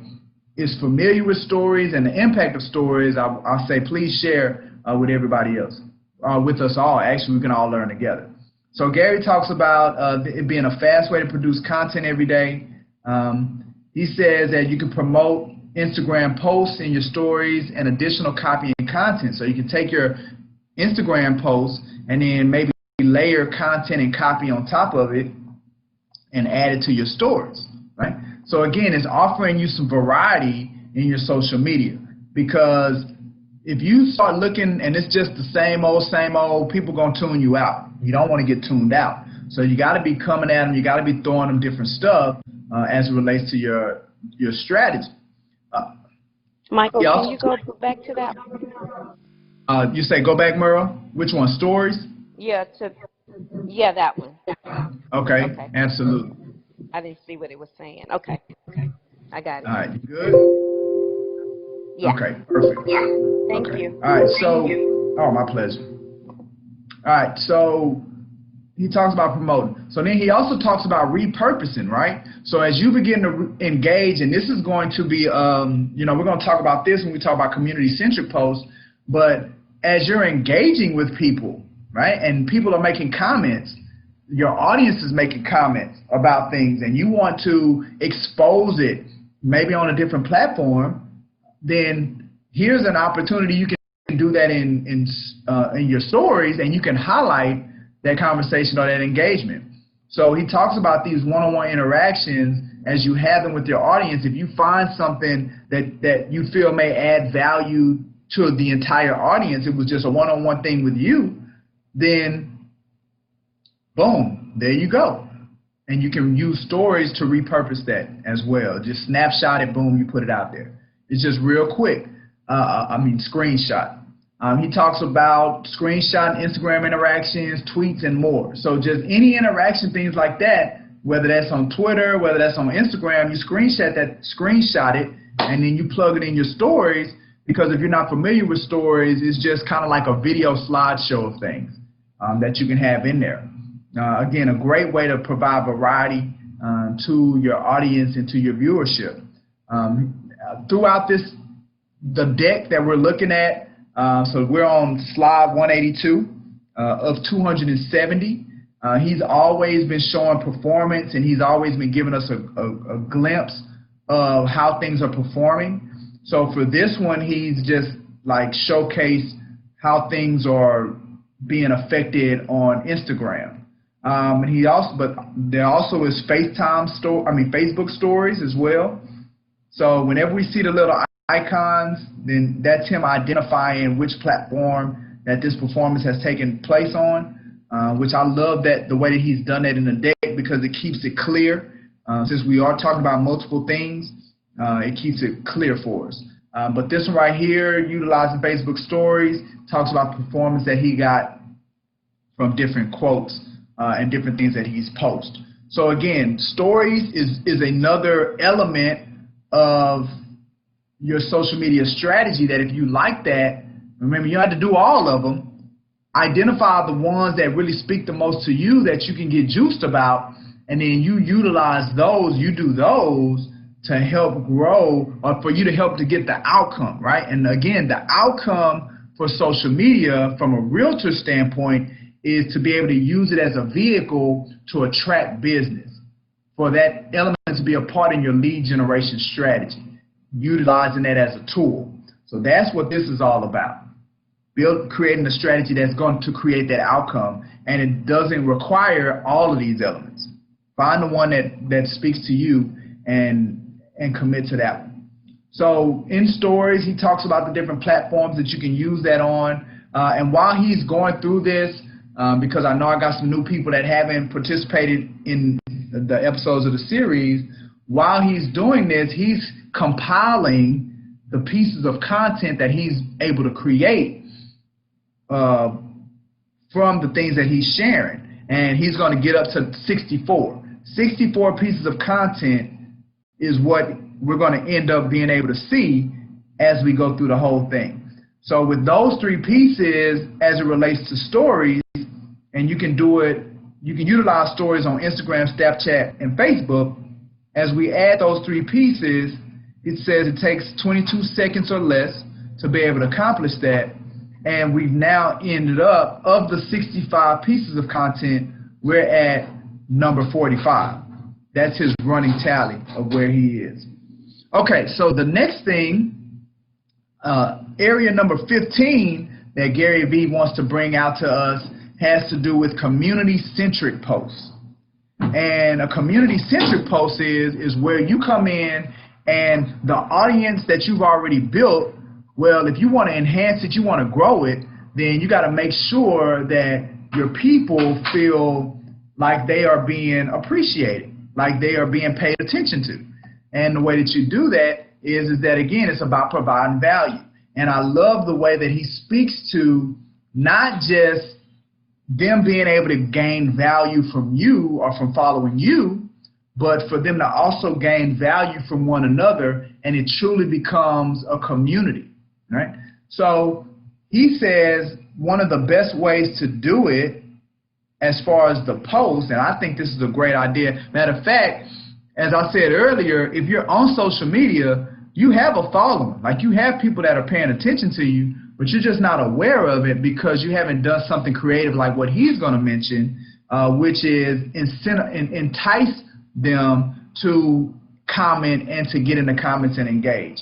is familiar with stories and the impact of stories, I'll say please share with everybody else, with us all. Actually, we can all learn together. So Gary talks about it being a fast way to produce content every day. He says that you can promote Instagram posts in your stories and additional copy and content. So you can take your Instagram posts and then maybe layer content and copy on top of it and add it to your stories, right? So again, it's offering you some variety in your social media, because if you start looking and it's just the same old, people gonna tune you out. You don't want to get tuned out. So you got to be coming at them. You got to be throwing them different stuff as it relates to your strategy. Michael, can you go back to that? You say go back, Merle? Which one? Stories? Yeah, that one. Okay, absolutely. I didn't see what it was saying. Okay, I got it. All right, you good? Yeah. Okay, perfect. Yeah. Thank you. All right, so, oh, my pleasure. All right, so he talks about promoting. So then he also talks about repurposing, right? So as you begin to engage, and this is going to be, you know, we're going to talk about this when we talk about community-centric posts, but as you're engaging with people, right, and people are making comments, your audience is making comments about things, and you want to expose it maybe on a different platform, then here's an opportunity. You can do that in your stories, and you can highlight that conversation or that engagement. So he talks about these one-on-one interactions as you have them with your audience. If you find something that you feel may add value to the entire audience, it was just a one-on-one thing with you, then boom, there you go. And you can use stories to repurpose that as well. Just snapshot it, boom, you put it out there. It's just real quick. Screenshot. He talks about screenshot, Instagram interactions, tweets, and more. So just any interaction, things like that, whether that's on Twitter, whether that's on Instagram, you screenshot it, and then you plug it in your stories, because if you're not familiar with stories, it's just kind of like a video slideshow of things that you can have in there. Again, a great way to provide variety to your audience and to your viewership. Throughout the deck that we're looking at, so we're on slide 182 of 270. He's always been showing performance, and he's always been giving us a glimpse of how things are performing. So for this one, he's just like showcased how things are being affected on Instagram. But there also is Facebook stories as well. So whenever we see the little icons, then that's him identifying which platform that this performance has taken place on, which I love that the way that he's done that in the deck, because it keeps it clear. Since we are talking about multiple things, it keeps it clear for us. But this one right here, utilizing Facebook stories, talks about performance that he got from different quotes and different things that he's posted. So again, stories is another element of your social media strategy that if you like that, remember, you don't have to do all of them. Identify the ones that really speak the most to you that you can get juiced about, and then you utilize those, you do those to help grow, or for you to help to get the outcome, right? And again, the outcome for social media from a realtor standpoint is to be able to use it as a vehicle to attract business, for that element to be a part in your lead generation strategy, utilizing that as a tool. So that's what this is all about. Creating a strategy that's going to create that outcome, and it doesn't require all of these elements. Find the one that speaks to you and commit to that one. So in stories, he talks about the different platforms that you can use that on. And while he's going through this, because I know I got some new people that haven't participated in the episodes of the series, while he's doing this, he's compiling the pieces of content that he's able to create from the things that he's sharing. And he's going to get up to 64. 64 pieces of content is what we're going to end up being able to see as we go through the whole thing. So with those three pieces, as it relates to stories, and you can do it, you can utilize stories on Instagram, Snapchat, and Facebook. As we add those three pieces, it says it takes 22 seconds or less to be able to accomplish that. And we've now ended up, of the 65 pieces of content, we're at number 45. That's his running tally of where he is. Okay, so the next thing, area number 15 that Gary Vee wants to bring out to us has to do with community-centric posts. And a community-centric post is where you come in and the audience that you've already built, well, if you want to enhance it, you want to grow it, then you got to make sure that your people feel like they are being appreciated, like they are being paid attention to. And the way that you do that is that, again, it's about providing value. And I love the way that he speaks to not just them being able to gain value from you or from following you, but for them to also gain value from one another, and it truly becomes a community, right? So he says one of the best ways to do it as far as the post, and I think this is a great idea. Matter of fact, as I said earlier, if you're on social media, you have a following. Like, you have people that are paying attention to you, but you're just not aware of it because you haven't done something creative like what he's going to mention, which is entice them to comment and to get in the comments and engage.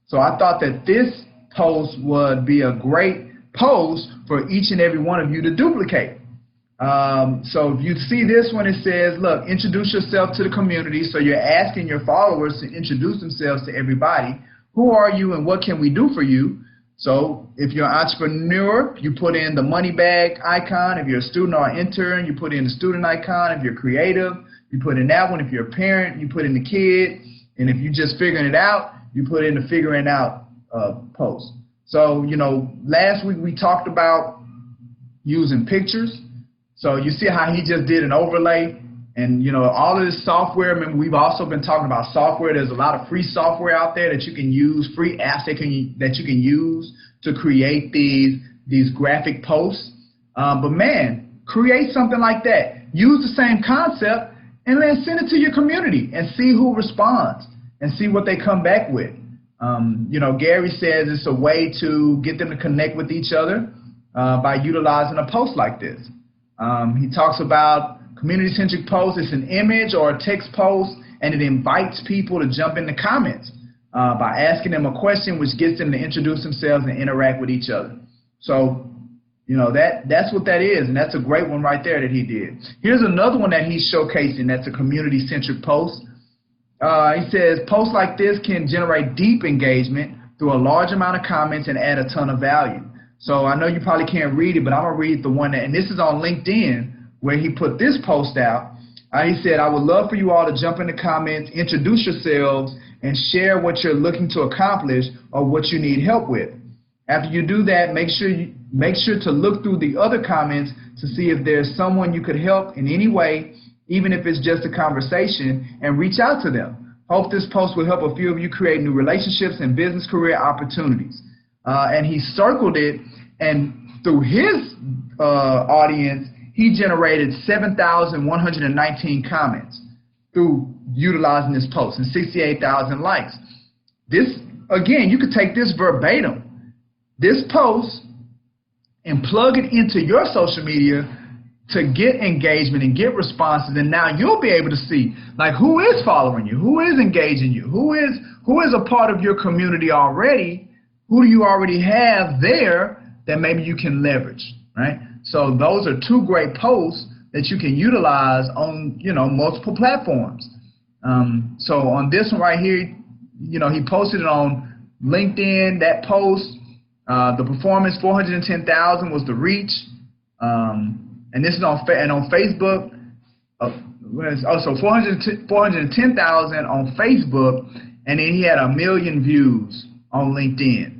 So I thought that this post would be a great post for each and every one of you to duplicate. So if you see this one, it says, look, introduce yourself to the community. So you're asking your followers to introduce themselves to everybody. Who are you and what can we do for you? So if you're an entrepreneur, you put in the money bag icon. If you're a student or an intern, you put in the student icon. If you're creative, you put in that one. If you're a parent, you put in the kid. And if you're just figuring it out, you put in the figuring out post. So, you know, last week we talked about using pictures. So you see how he just did an overlay, and you know, all of this software. Remember, we've also been talking about software. There's a lot of free software out there that you can use, free apps that you can use to create these graphic posts. But man, create something like that. Use the same concept and then send it to your community and see who responds and see what they come back with. You know, Gary says it's a way to get them to connect with each other by utilizing a post like this. He talks about community-centric posts. It's an image or a text post, and it invites people to jump in the comments by asking them a question, which gets them to introduce themselves and interact with each other. So, you know, that's what that is, and that's a great one right there that he did. Here's another one that he's showcasing that's a community-centric post. He says, posts like this can generate deep engagement through a large amount of comments and add a ton of value. So I know you probably can't read it, but I'm going to read the one that, and this is on LinkedIn, where he put this post out. He said, I would love for you all to jump in the comments, introduce yourselves, and share what you're looking to accomplish or what you need help with. After you do that, make sure to look through the other comments to see if there's someone you could help in any way, even if it's just a conversation, and reach out to them. Hope this post will help a few of you create new relationships and business career opportunities. And he circled it, and through his audience, he generated 7,119 comments through utilizing this post and 68,000 likes. This, again, you could take this verbatim, this post, and plug it into your social media to get engagement and get responses, and now you'll be able to see, like, who is following you, who is engaging you, who is a part of your community already. Who do you already have there that maybe you can leverage, right? So those are two great posts that you can utilize on, you know, multiple platforms. So on this one right here, you know, he posted it on LinkedIn, that post. The performance, 410,000 was the reach. And this is on Facebook. Also 410,000 on Facebook, and then he had 1 million views on LinkedIn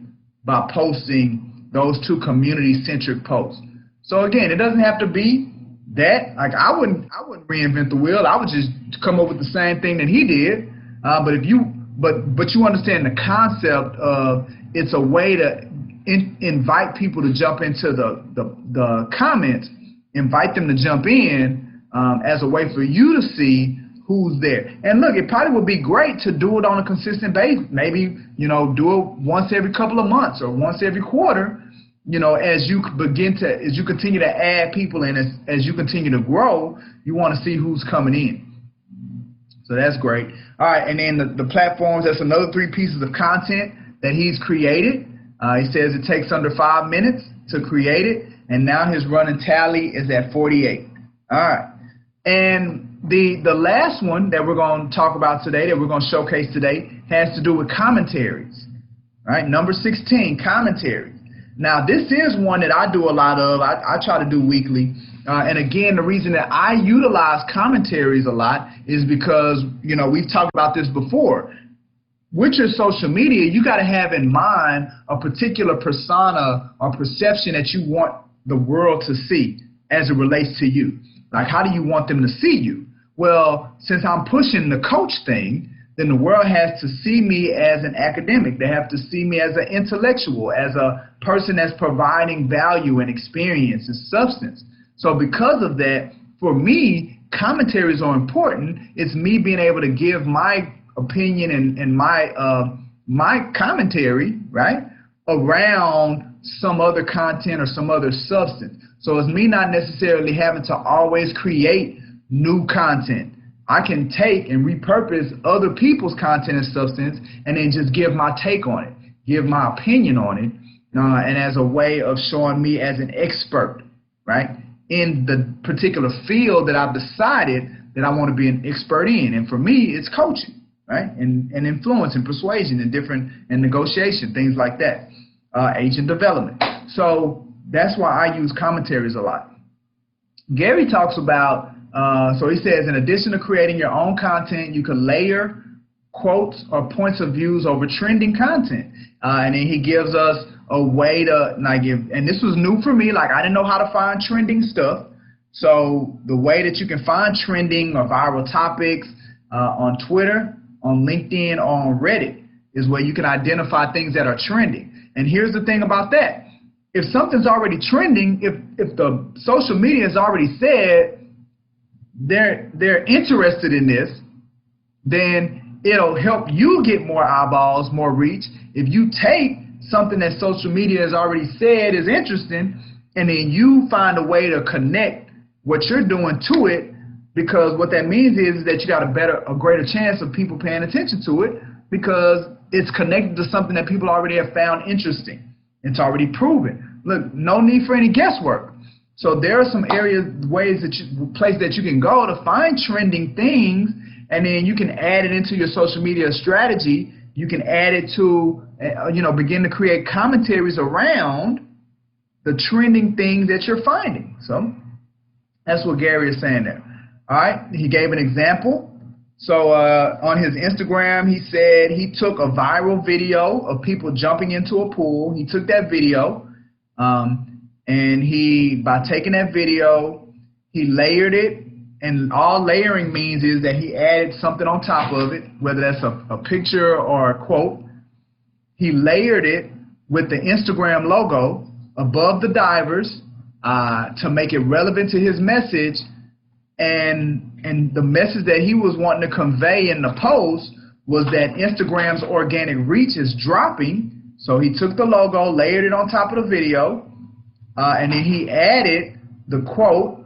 by posting those two community-centric posts. So again, it doesn't have to be that. Like, I wouldn't reinvent the wheel. I would just come up with the same thing that he did. But you understand the concept of it's a way to invite people to jump into the comments, invite them to jump in as a way for you to see who's there. And look, it probably would be great to do it on a consistent basis. Maybe, you know, do it once every couple of months or once every quarter, you know, as you continue to add people and as you continue to grow, you want to see who's coming in. So that's great. All right, and then the platforms, that's another 3 pieces of content that he's created. He says it takes under 5 minutes to create it, and now his running tally is at 48. All right. And the last one that we're going to talk about today, that we're going to showcase today, has to do with commentaries. All right, number 16, commentaries. Now, this is one that I do a lot of. I try to do weekly. And again, the reason that I utilize commentaries a lot is because, you know, we've talked about this before. With your social media, you got to have in mind a particular persona or perception that you want the world to see as it relates to you. Like, how do you want them to see you? Well, since I'm pushing the coach thing, then the world has to see me as an academic. They have to see me as an intellectual, as a person that's providing value and experience and substance. So because of that, for me, commentaries are important. It's me being able to give my opinion and my commentary, right, around some other content or some other substance. So it's me not necessarily having to always create new content. I can take and repurpose other people's content and substance and then just give my take on it, give my opinion on it, and as a way of showing me as an expert, right, in the particular field that I've decided that I want to be an expert in. And for me, it's coaching, right, and influence and persuasion and negotiation, things like that, agent development. So that's why I use commentaries a lot. Gary talks about, so he says, in addition to creating your own content, you can layer quotes or points of views over trending content. And then he gives us a way to, and this was new for me, like I didn't know how to find trending stuff. So the way that you can find trending or viral topics on Twitter, on LinkedIn, or on Reddit is where you can identify things that are trending. And here's the thing about that. If something's already trending, if the social media has already said they're interested in this, then it'll help you get more eyeballs, more reach. If you take something that social media has already said is interesting, and then you find a way to connect what you're doing to it, because what that means is that you got a greater chance of people paying attention to it because it's connected to something that people already have found interesting. It's already proven. Look, no need for any guesswork. So there are some places that you can go to find trending things, and then you can add it into your social media strategy. You can add it to, begin to create commentaries around the trending things that you're finding. So that's what Gary is saying there. All right, he gave an example. So on his Instagram, he said he took a viral video of people jumping into a pool. He took that video, and by taking that video, he layered it. And all layering means is that he added something on top of it, whether that's a picture or a quote. He layered it with the Instagram logo above the divers to make it relevant to his message. And the message that he was wanting to convey in the post was that Instagram's organic reach is dropping. So he took the logo, layered it on top of the video, and then he added the quote,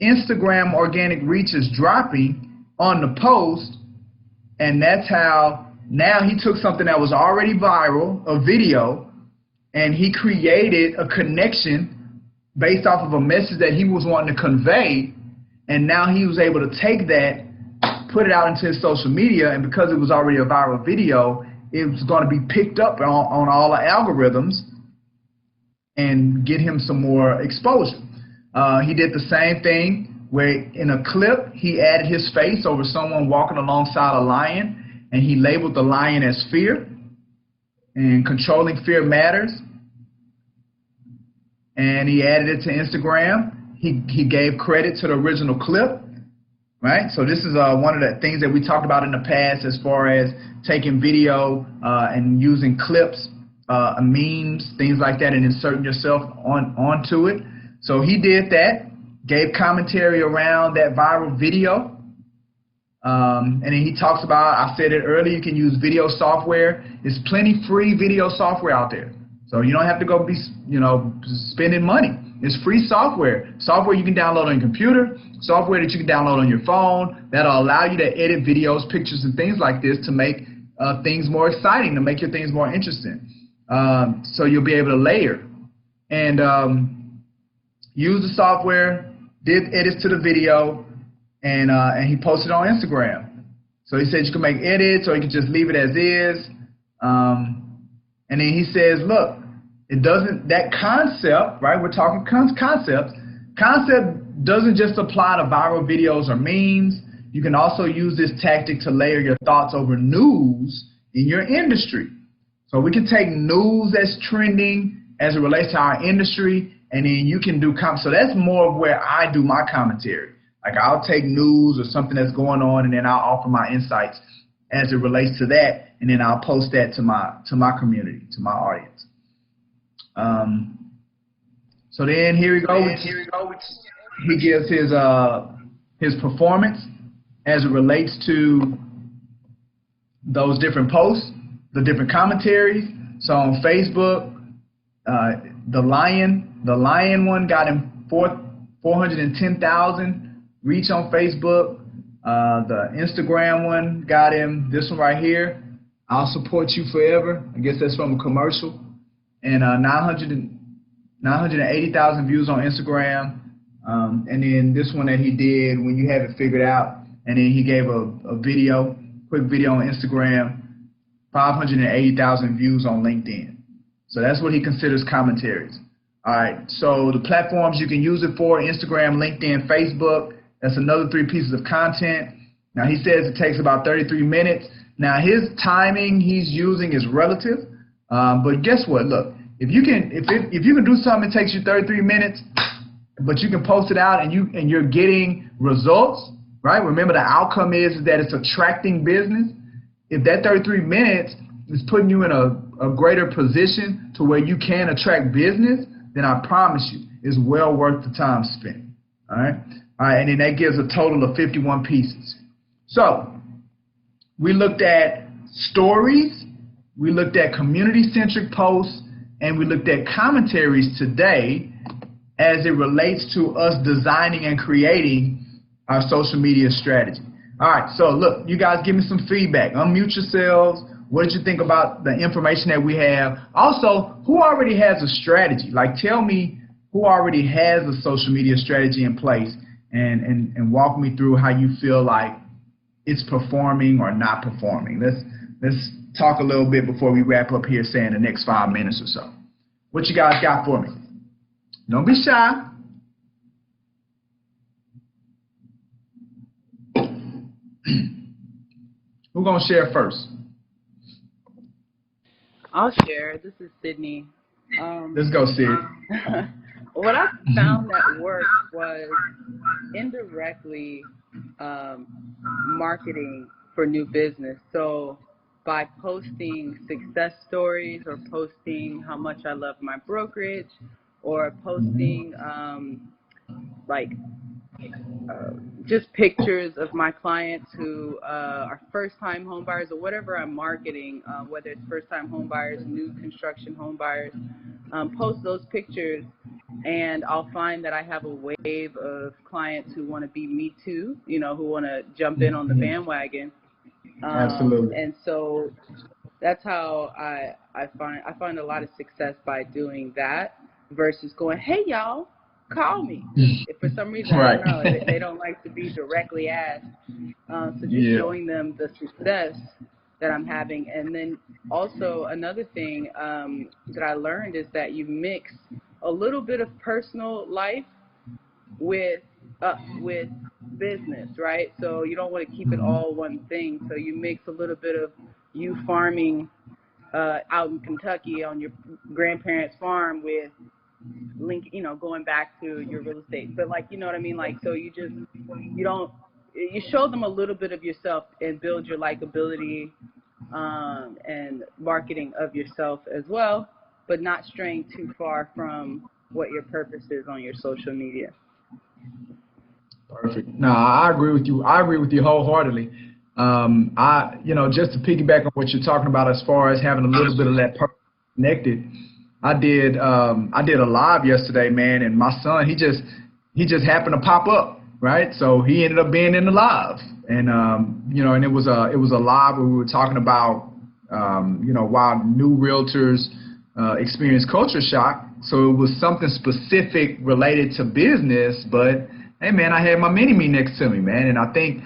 Instagram organic reach is dropping, on the post. And that's how now he took something that was already viral, a video, and he created a connection based off of a message that he was wanting to convey. And now he was able to take that, put it out into his social media, and because it was already a viral video, it was going to be picked up on all the algorithms and get him some more exposure. He did the same thing where in a clip, he added his face over someone walking alongside a lion, and he labeled the lion as fear, and controlling fear matters. And he added it to Instagram. He gave credit to the original clip, right? So this is one of the things that we talked about in the past as far as taking video and using clips, memes, things like that, and inserting yourself onto it. So he did that, gave commentary around that viral video. And then he talks about, I said it earlier, you can use video software. There's plenty free video software out there. So you don't have to go be, spending money. It's free software. Software you can download on your computer, software that you can download on your phone that'll allow you to edit videos, pictures, and things like this to make things more exciting, to make your things more interesting. So you'll be able to layer and use the software, did edits to the video, and he posted on Instagram. So he said you can make edits or you can just leave it as is. And then he says, look, it doesn't, that concept, right, we're talking concept doesn't just apply to viral videos or memes. You can also use this tactic to layer your thoughts over news in your industry. So we can take news that's trending as it relates to our industry, and then you can do, so that's more of where I do my commentary. Like I'll take news or something that's going on, and then I'll offer my insights as it relates to that, and then I'll post that to my community, to my audience. So then here we go. He gives his performance as it relates to those different posts, the different commentaries. So on Facebook, the lion one got him 410,000 reach on Facebook. The Instagram one got him this one right here, "I'll support you forever." I guess that's from a commercial. And 980,000 views on Instagram. And then this one that he did, "When You Have It Figured Out." And then he gave a quick video on Instagram, 580,000 views on LinkedIn. So that's what he considers commentaries. All right, so the platforms you can use it for: Instagram, LinkedIn, Facebook. That's another 3 pieces of content. Now he says it takes about 33 minutes. Now his timing he's using is relative, but guess what? Look, if you can do something that takes you 33 minutes, but you can post it out and you're getting results, right? Remember, the outcome is that it's attracting business. If that 33 minutes is putting you in a greater position to where you can attract business, then I promise you it's well worth the time spent. All right, and then that gives a total of 51 pieces. So we looked at stories, we looked at community-centric posts, and we looked at commentaries today as it relates to us designing and creating our social media strategy. All right, so look, you guys give me some feedback. Unmute yourselves. What did you think about the information that we have? Also, who already has a strategy? Like, tell me who already has a social media strategy in place, and walk me through how you feel like it's performing or not performing. Let's talk a little bit before we wrap up here, say in the next 5 minutes or so. What you guys got for me? Don't be shy. Who's gonna share first? I'll share. This is Sydney. Let's go, Sid. What I found that worked was indirectly marketing for new business. So by posting success stories or posting how much I love my brokerage, or posting just pictures of my clients who are first-time home buyers, or whatever I'm marketing, whether it's first-time home buyers, new construction home buyers, post those pictures, and I'll find that I have a wave of clients who want to be me too, who want to jump in on the bandwagon. Absolutely. And so that's how I find a lot of success by doing that versus going, "Hey y'all, call me." If for some reason, I don't know, they don't like to be directly asked. So just showing them the success that I'm having. And then also another thing that I learned is that you mix a little bit of personal life with business, right? So you don't want to keep it all one thing. So you mix a little bit of you farming out in Kentucky on your grandparents' farm with going back to your real estate. But you know what I mean? So you show them a little bit of yourself and build your likability and marketing of yourself as well, but not straying too far from what your purpose is on your social media. Perfect. No, I agree with you. I agree with you wholeheartedly. Just to piggyback on what you're talking about as far as having a little bit of that person connected, I did a live yesterday, man, and my son, he just happened to pop up, right? So he ended up being in the live, and and it was a live where we were talking about why new realtors experience culture shock. So it was something specific related to business, but hey, man, I had my mini-me next to me, man, and I think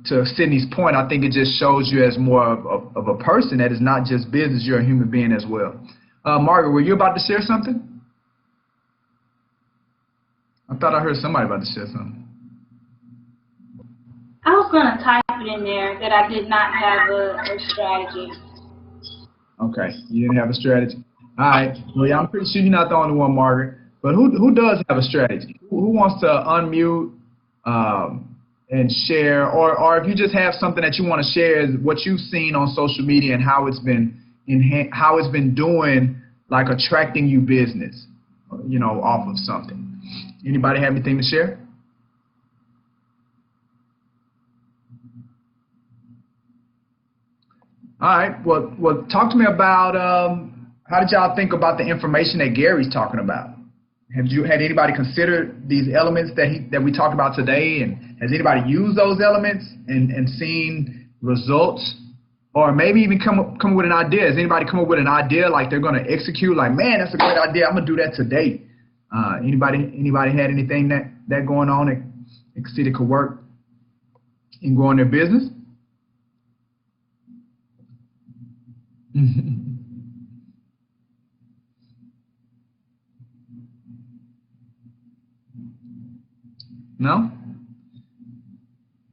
to Sydney's point, I think it just shows you as more of a person that is not just business, you're a human being as well. Margaret, were you about to share something? I thought I heard somebody about to share something. I was going to type it in there that I did not have a strategy. Okay, you didn't have a strategy. All right. Well, yeah, I'm pretty sure you're not the only one, Margaret. But who does have a strategy? Who wants to unmute and share, or if you just have something that you want to share, what you've seen on social media and how it's been doing, like attracting you business. off of something. Anybody have anything to share? All right. Well, talk to me about how did y'all think about the information that Gary's talking about? Had anybody considered these elements that we talked about today, and has anybody used those elements and seen results, or maybe even come up with an idea? Has anybody come up with an idea like they're going to execute? Like, man, that's a great idea. I'm gonna do that today. Anybody had anything that going on that they could see that could work in growing their business? No?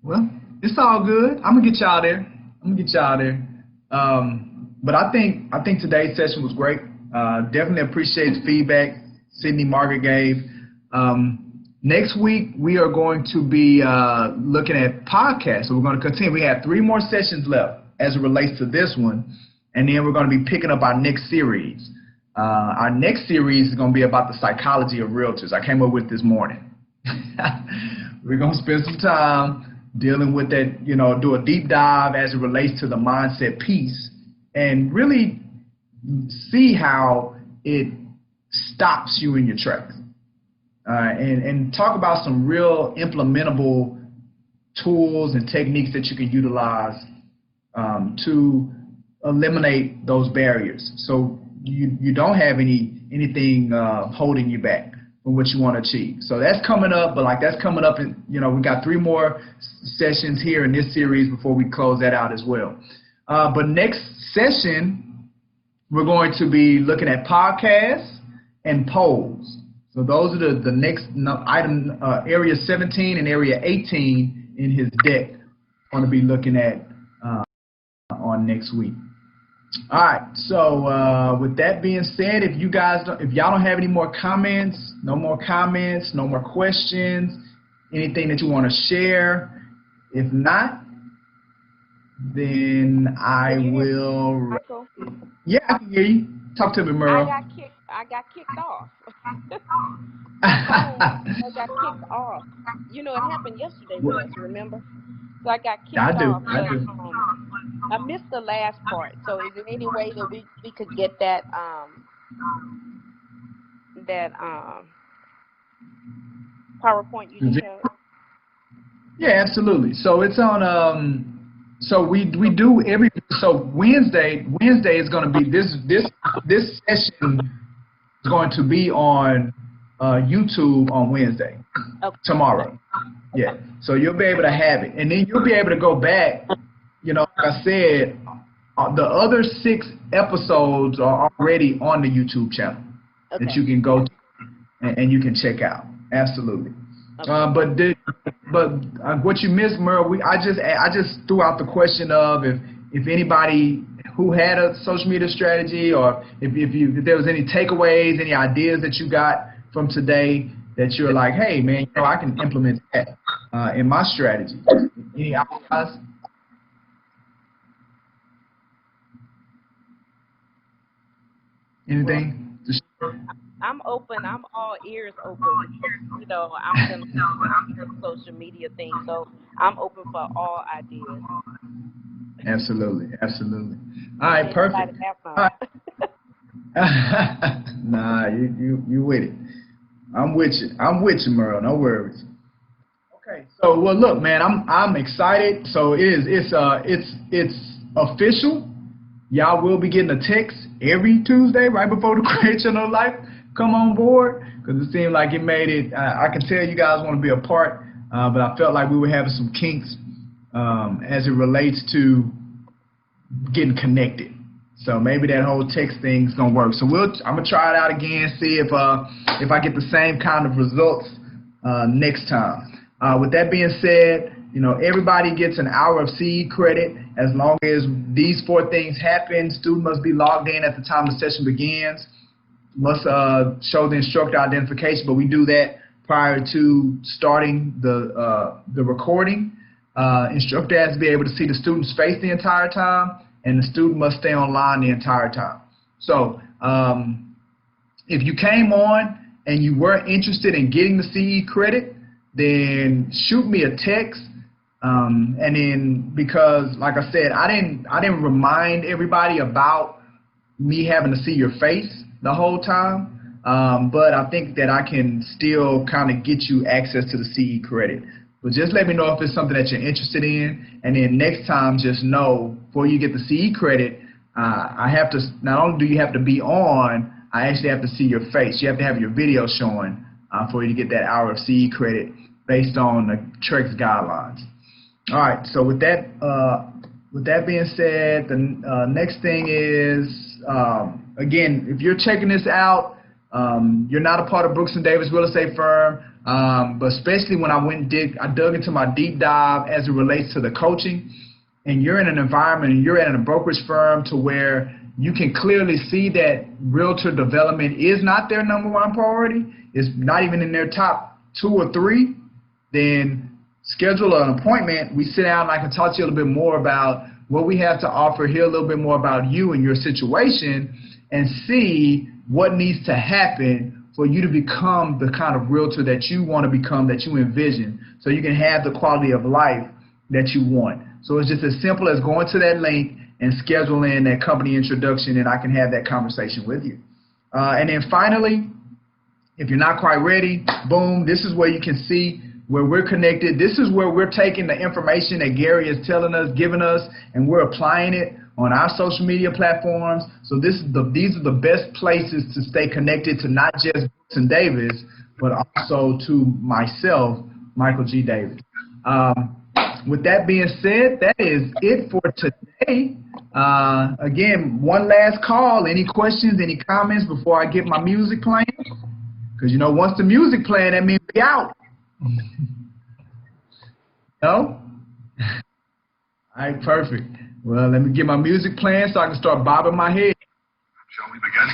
Well, it's all good. I'm gonna get y'all there. But I think today's session was great. Definitely appreciate the feedback Sydney Margaret gave. Next week we are going to be looking at podcasts. So we're going to continue. We have 3 more sessions left as it relates to this one, and then we're going to be picking up our next series. Our next series is going to be about the psychology of realtors. I came up with this morning. We're going to spend some time dealing with that, do a deep dive as it relates to the mindset piece and really see how it stops you in your tracks. And talk about some real implementable tools and techniques that you can utilize to eliminate those barriers, so you don't have anything holding you back from what you want to achieve. So that's coming up, but that's coming up, and we got 3 more sessions here in this series before we close that out as well. But next session, we're going to be looking at podcasts and polls. So those are the next item, area 17 and area 18 in his deck. Going to be looking at on next week. All right. So with that being said, if y'all don't have any more comments, no more questions, anything that you want to share, if not, then I will. Michael? Yeah, I can hear you. Talk to me, Merle. I got kicked off. I got kicked off. It happened yesterday with us, remember? So I got kicked off. I do. I missed the last part. So is there any way that we could get that PowerPoint you just showed? Yeah, absolutely. So it's on so we do Wednesday is going to be this session is going to be on YouTube on Wednesday. Okay. Tomorrow. Yeah. So you'll be able to have it, and then you'll be able to go back. Like I said, the other 6 episodes are already on the YouTube channel that you can go to and you can check out. Absolutely. Okay. But what you missed, Merle, I just threw out the question of if anybody who had a social media strategy, or if there was any takeaways, any ideas that you got from today that you're like, hey man, I can implement that in my strategy. Any ideas? Anything? I'm open. I'm all ears open. I'm the social media thing, so I'm open for all ideas. Absolutely. All right, perfect. All right. Nah, you with it. I'm with you, Merle. No worries. Okay. So look, man, I'm excited. So it's official. Y'all will be getting a text every Tuesday right before the Creation of Life come on board, because it seemed like it made it. I can tell you guys want to be a part, but I felt like we were having some kinks as it relates to getting connected. So maybe that whole text thing's gonna work. So I'm gonna try it out again, see if I get the same kind of results next time. With that being said, everybody gets an hour of seed credit as long as these 4 things happen. Student must be logged in at the time the session begins. Must show the instructor identification, but we do that prior to starting the recording. Instructor has to be able to see the student's face the entire time, and the student must stay online the entire time. So if you came on and you weren't interested in getting the CE credit, then shoot me a text. And then, because like I said, I didn't remind everybody about me having to see your face the whole time, but I think that I can still kind of get you access to the CE credit. But just let me know if it's something that you're interested in, and then next time just know, before you get the CE credit, I have to, not only do you have to be on, I actually have to see your face. You have to have your video showing for you to get that hour of CE credit based on the TREX guidelines. All right, so with that being said, the next thing is, again, if you're checking this out, you're not a part of Brooks & Davis Real Estate Firm, but especially when I dug into my deep dive as it relates to the coaching, and you're in an environment and you're at a brokerage firm to where you can clearly see that realtor development is not their #1 priority, it's not even in their top 2 or 3, then schedule an appointment. We sit down and I can talk to you a little bit more about what we have to offer, hear a little bit more about you and your situation, and see what needs to happen for you to become the kind of realtor that you want to become, that you envision, so you can have the quality of life that you want. So it's just as simple as going to that link and scheduling that company introduction, and I can have that conversation with you. And then finally, if you're not quite ready, boom, this is where you can see where we're connected. This is where we're taking the information that Gary is telling us, giving us, and we're applying it on our social media platforms. So these are the best places to stay connected to not just Brooks & Davis, but also to myself, Michael G. Davis. With that being said, that is it for today. Again, one last call. Any questions, any comments before I get my music playing? Because, you know, once the music playing, that means we out. No? All right, perfect. Well, let me get my music playing so I can start bobbing my head. Shall we begin?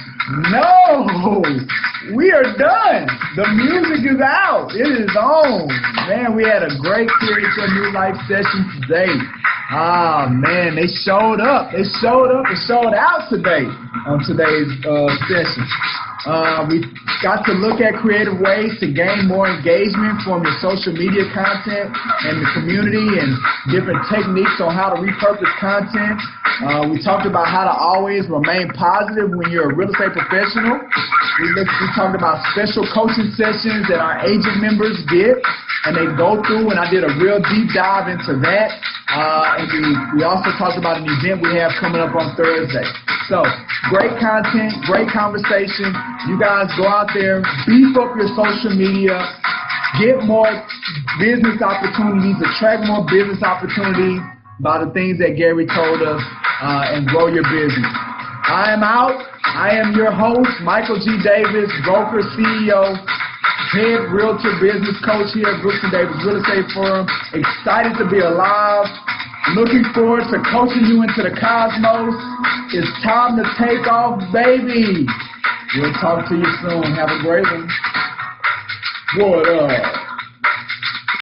No! We are done. The music is out. It is on. Man, we had a great Theory to a New Life session today. Ah, man, they showed up. They showed up and showed out today on today's session. We got to look at creative ways to gain more engagement from your social media content and the community, and different techniques on how to repurpose content. We talked about how to always remain positive when you're a real estate professional. We talked about special coaching sessions that our agent members get, and they go through, and I did a real deep dive into that. And we also talked about an event we have coming up on Thursday. So, great content, great conversation. You guys go out there, beef up your social media, get more business opportunities, attract more business opportunities by the things that Gary told us, and grow your business. I am out. I am your host, Michael G. Davis, broker, CEO, head realtor business coach here at Brooks & Davis Real Estate Firm. Excited to be alive. Looking forward to coaching you into the cosmos. It's time to take off, baby. We'll talk to you soon. Have a great one. What up?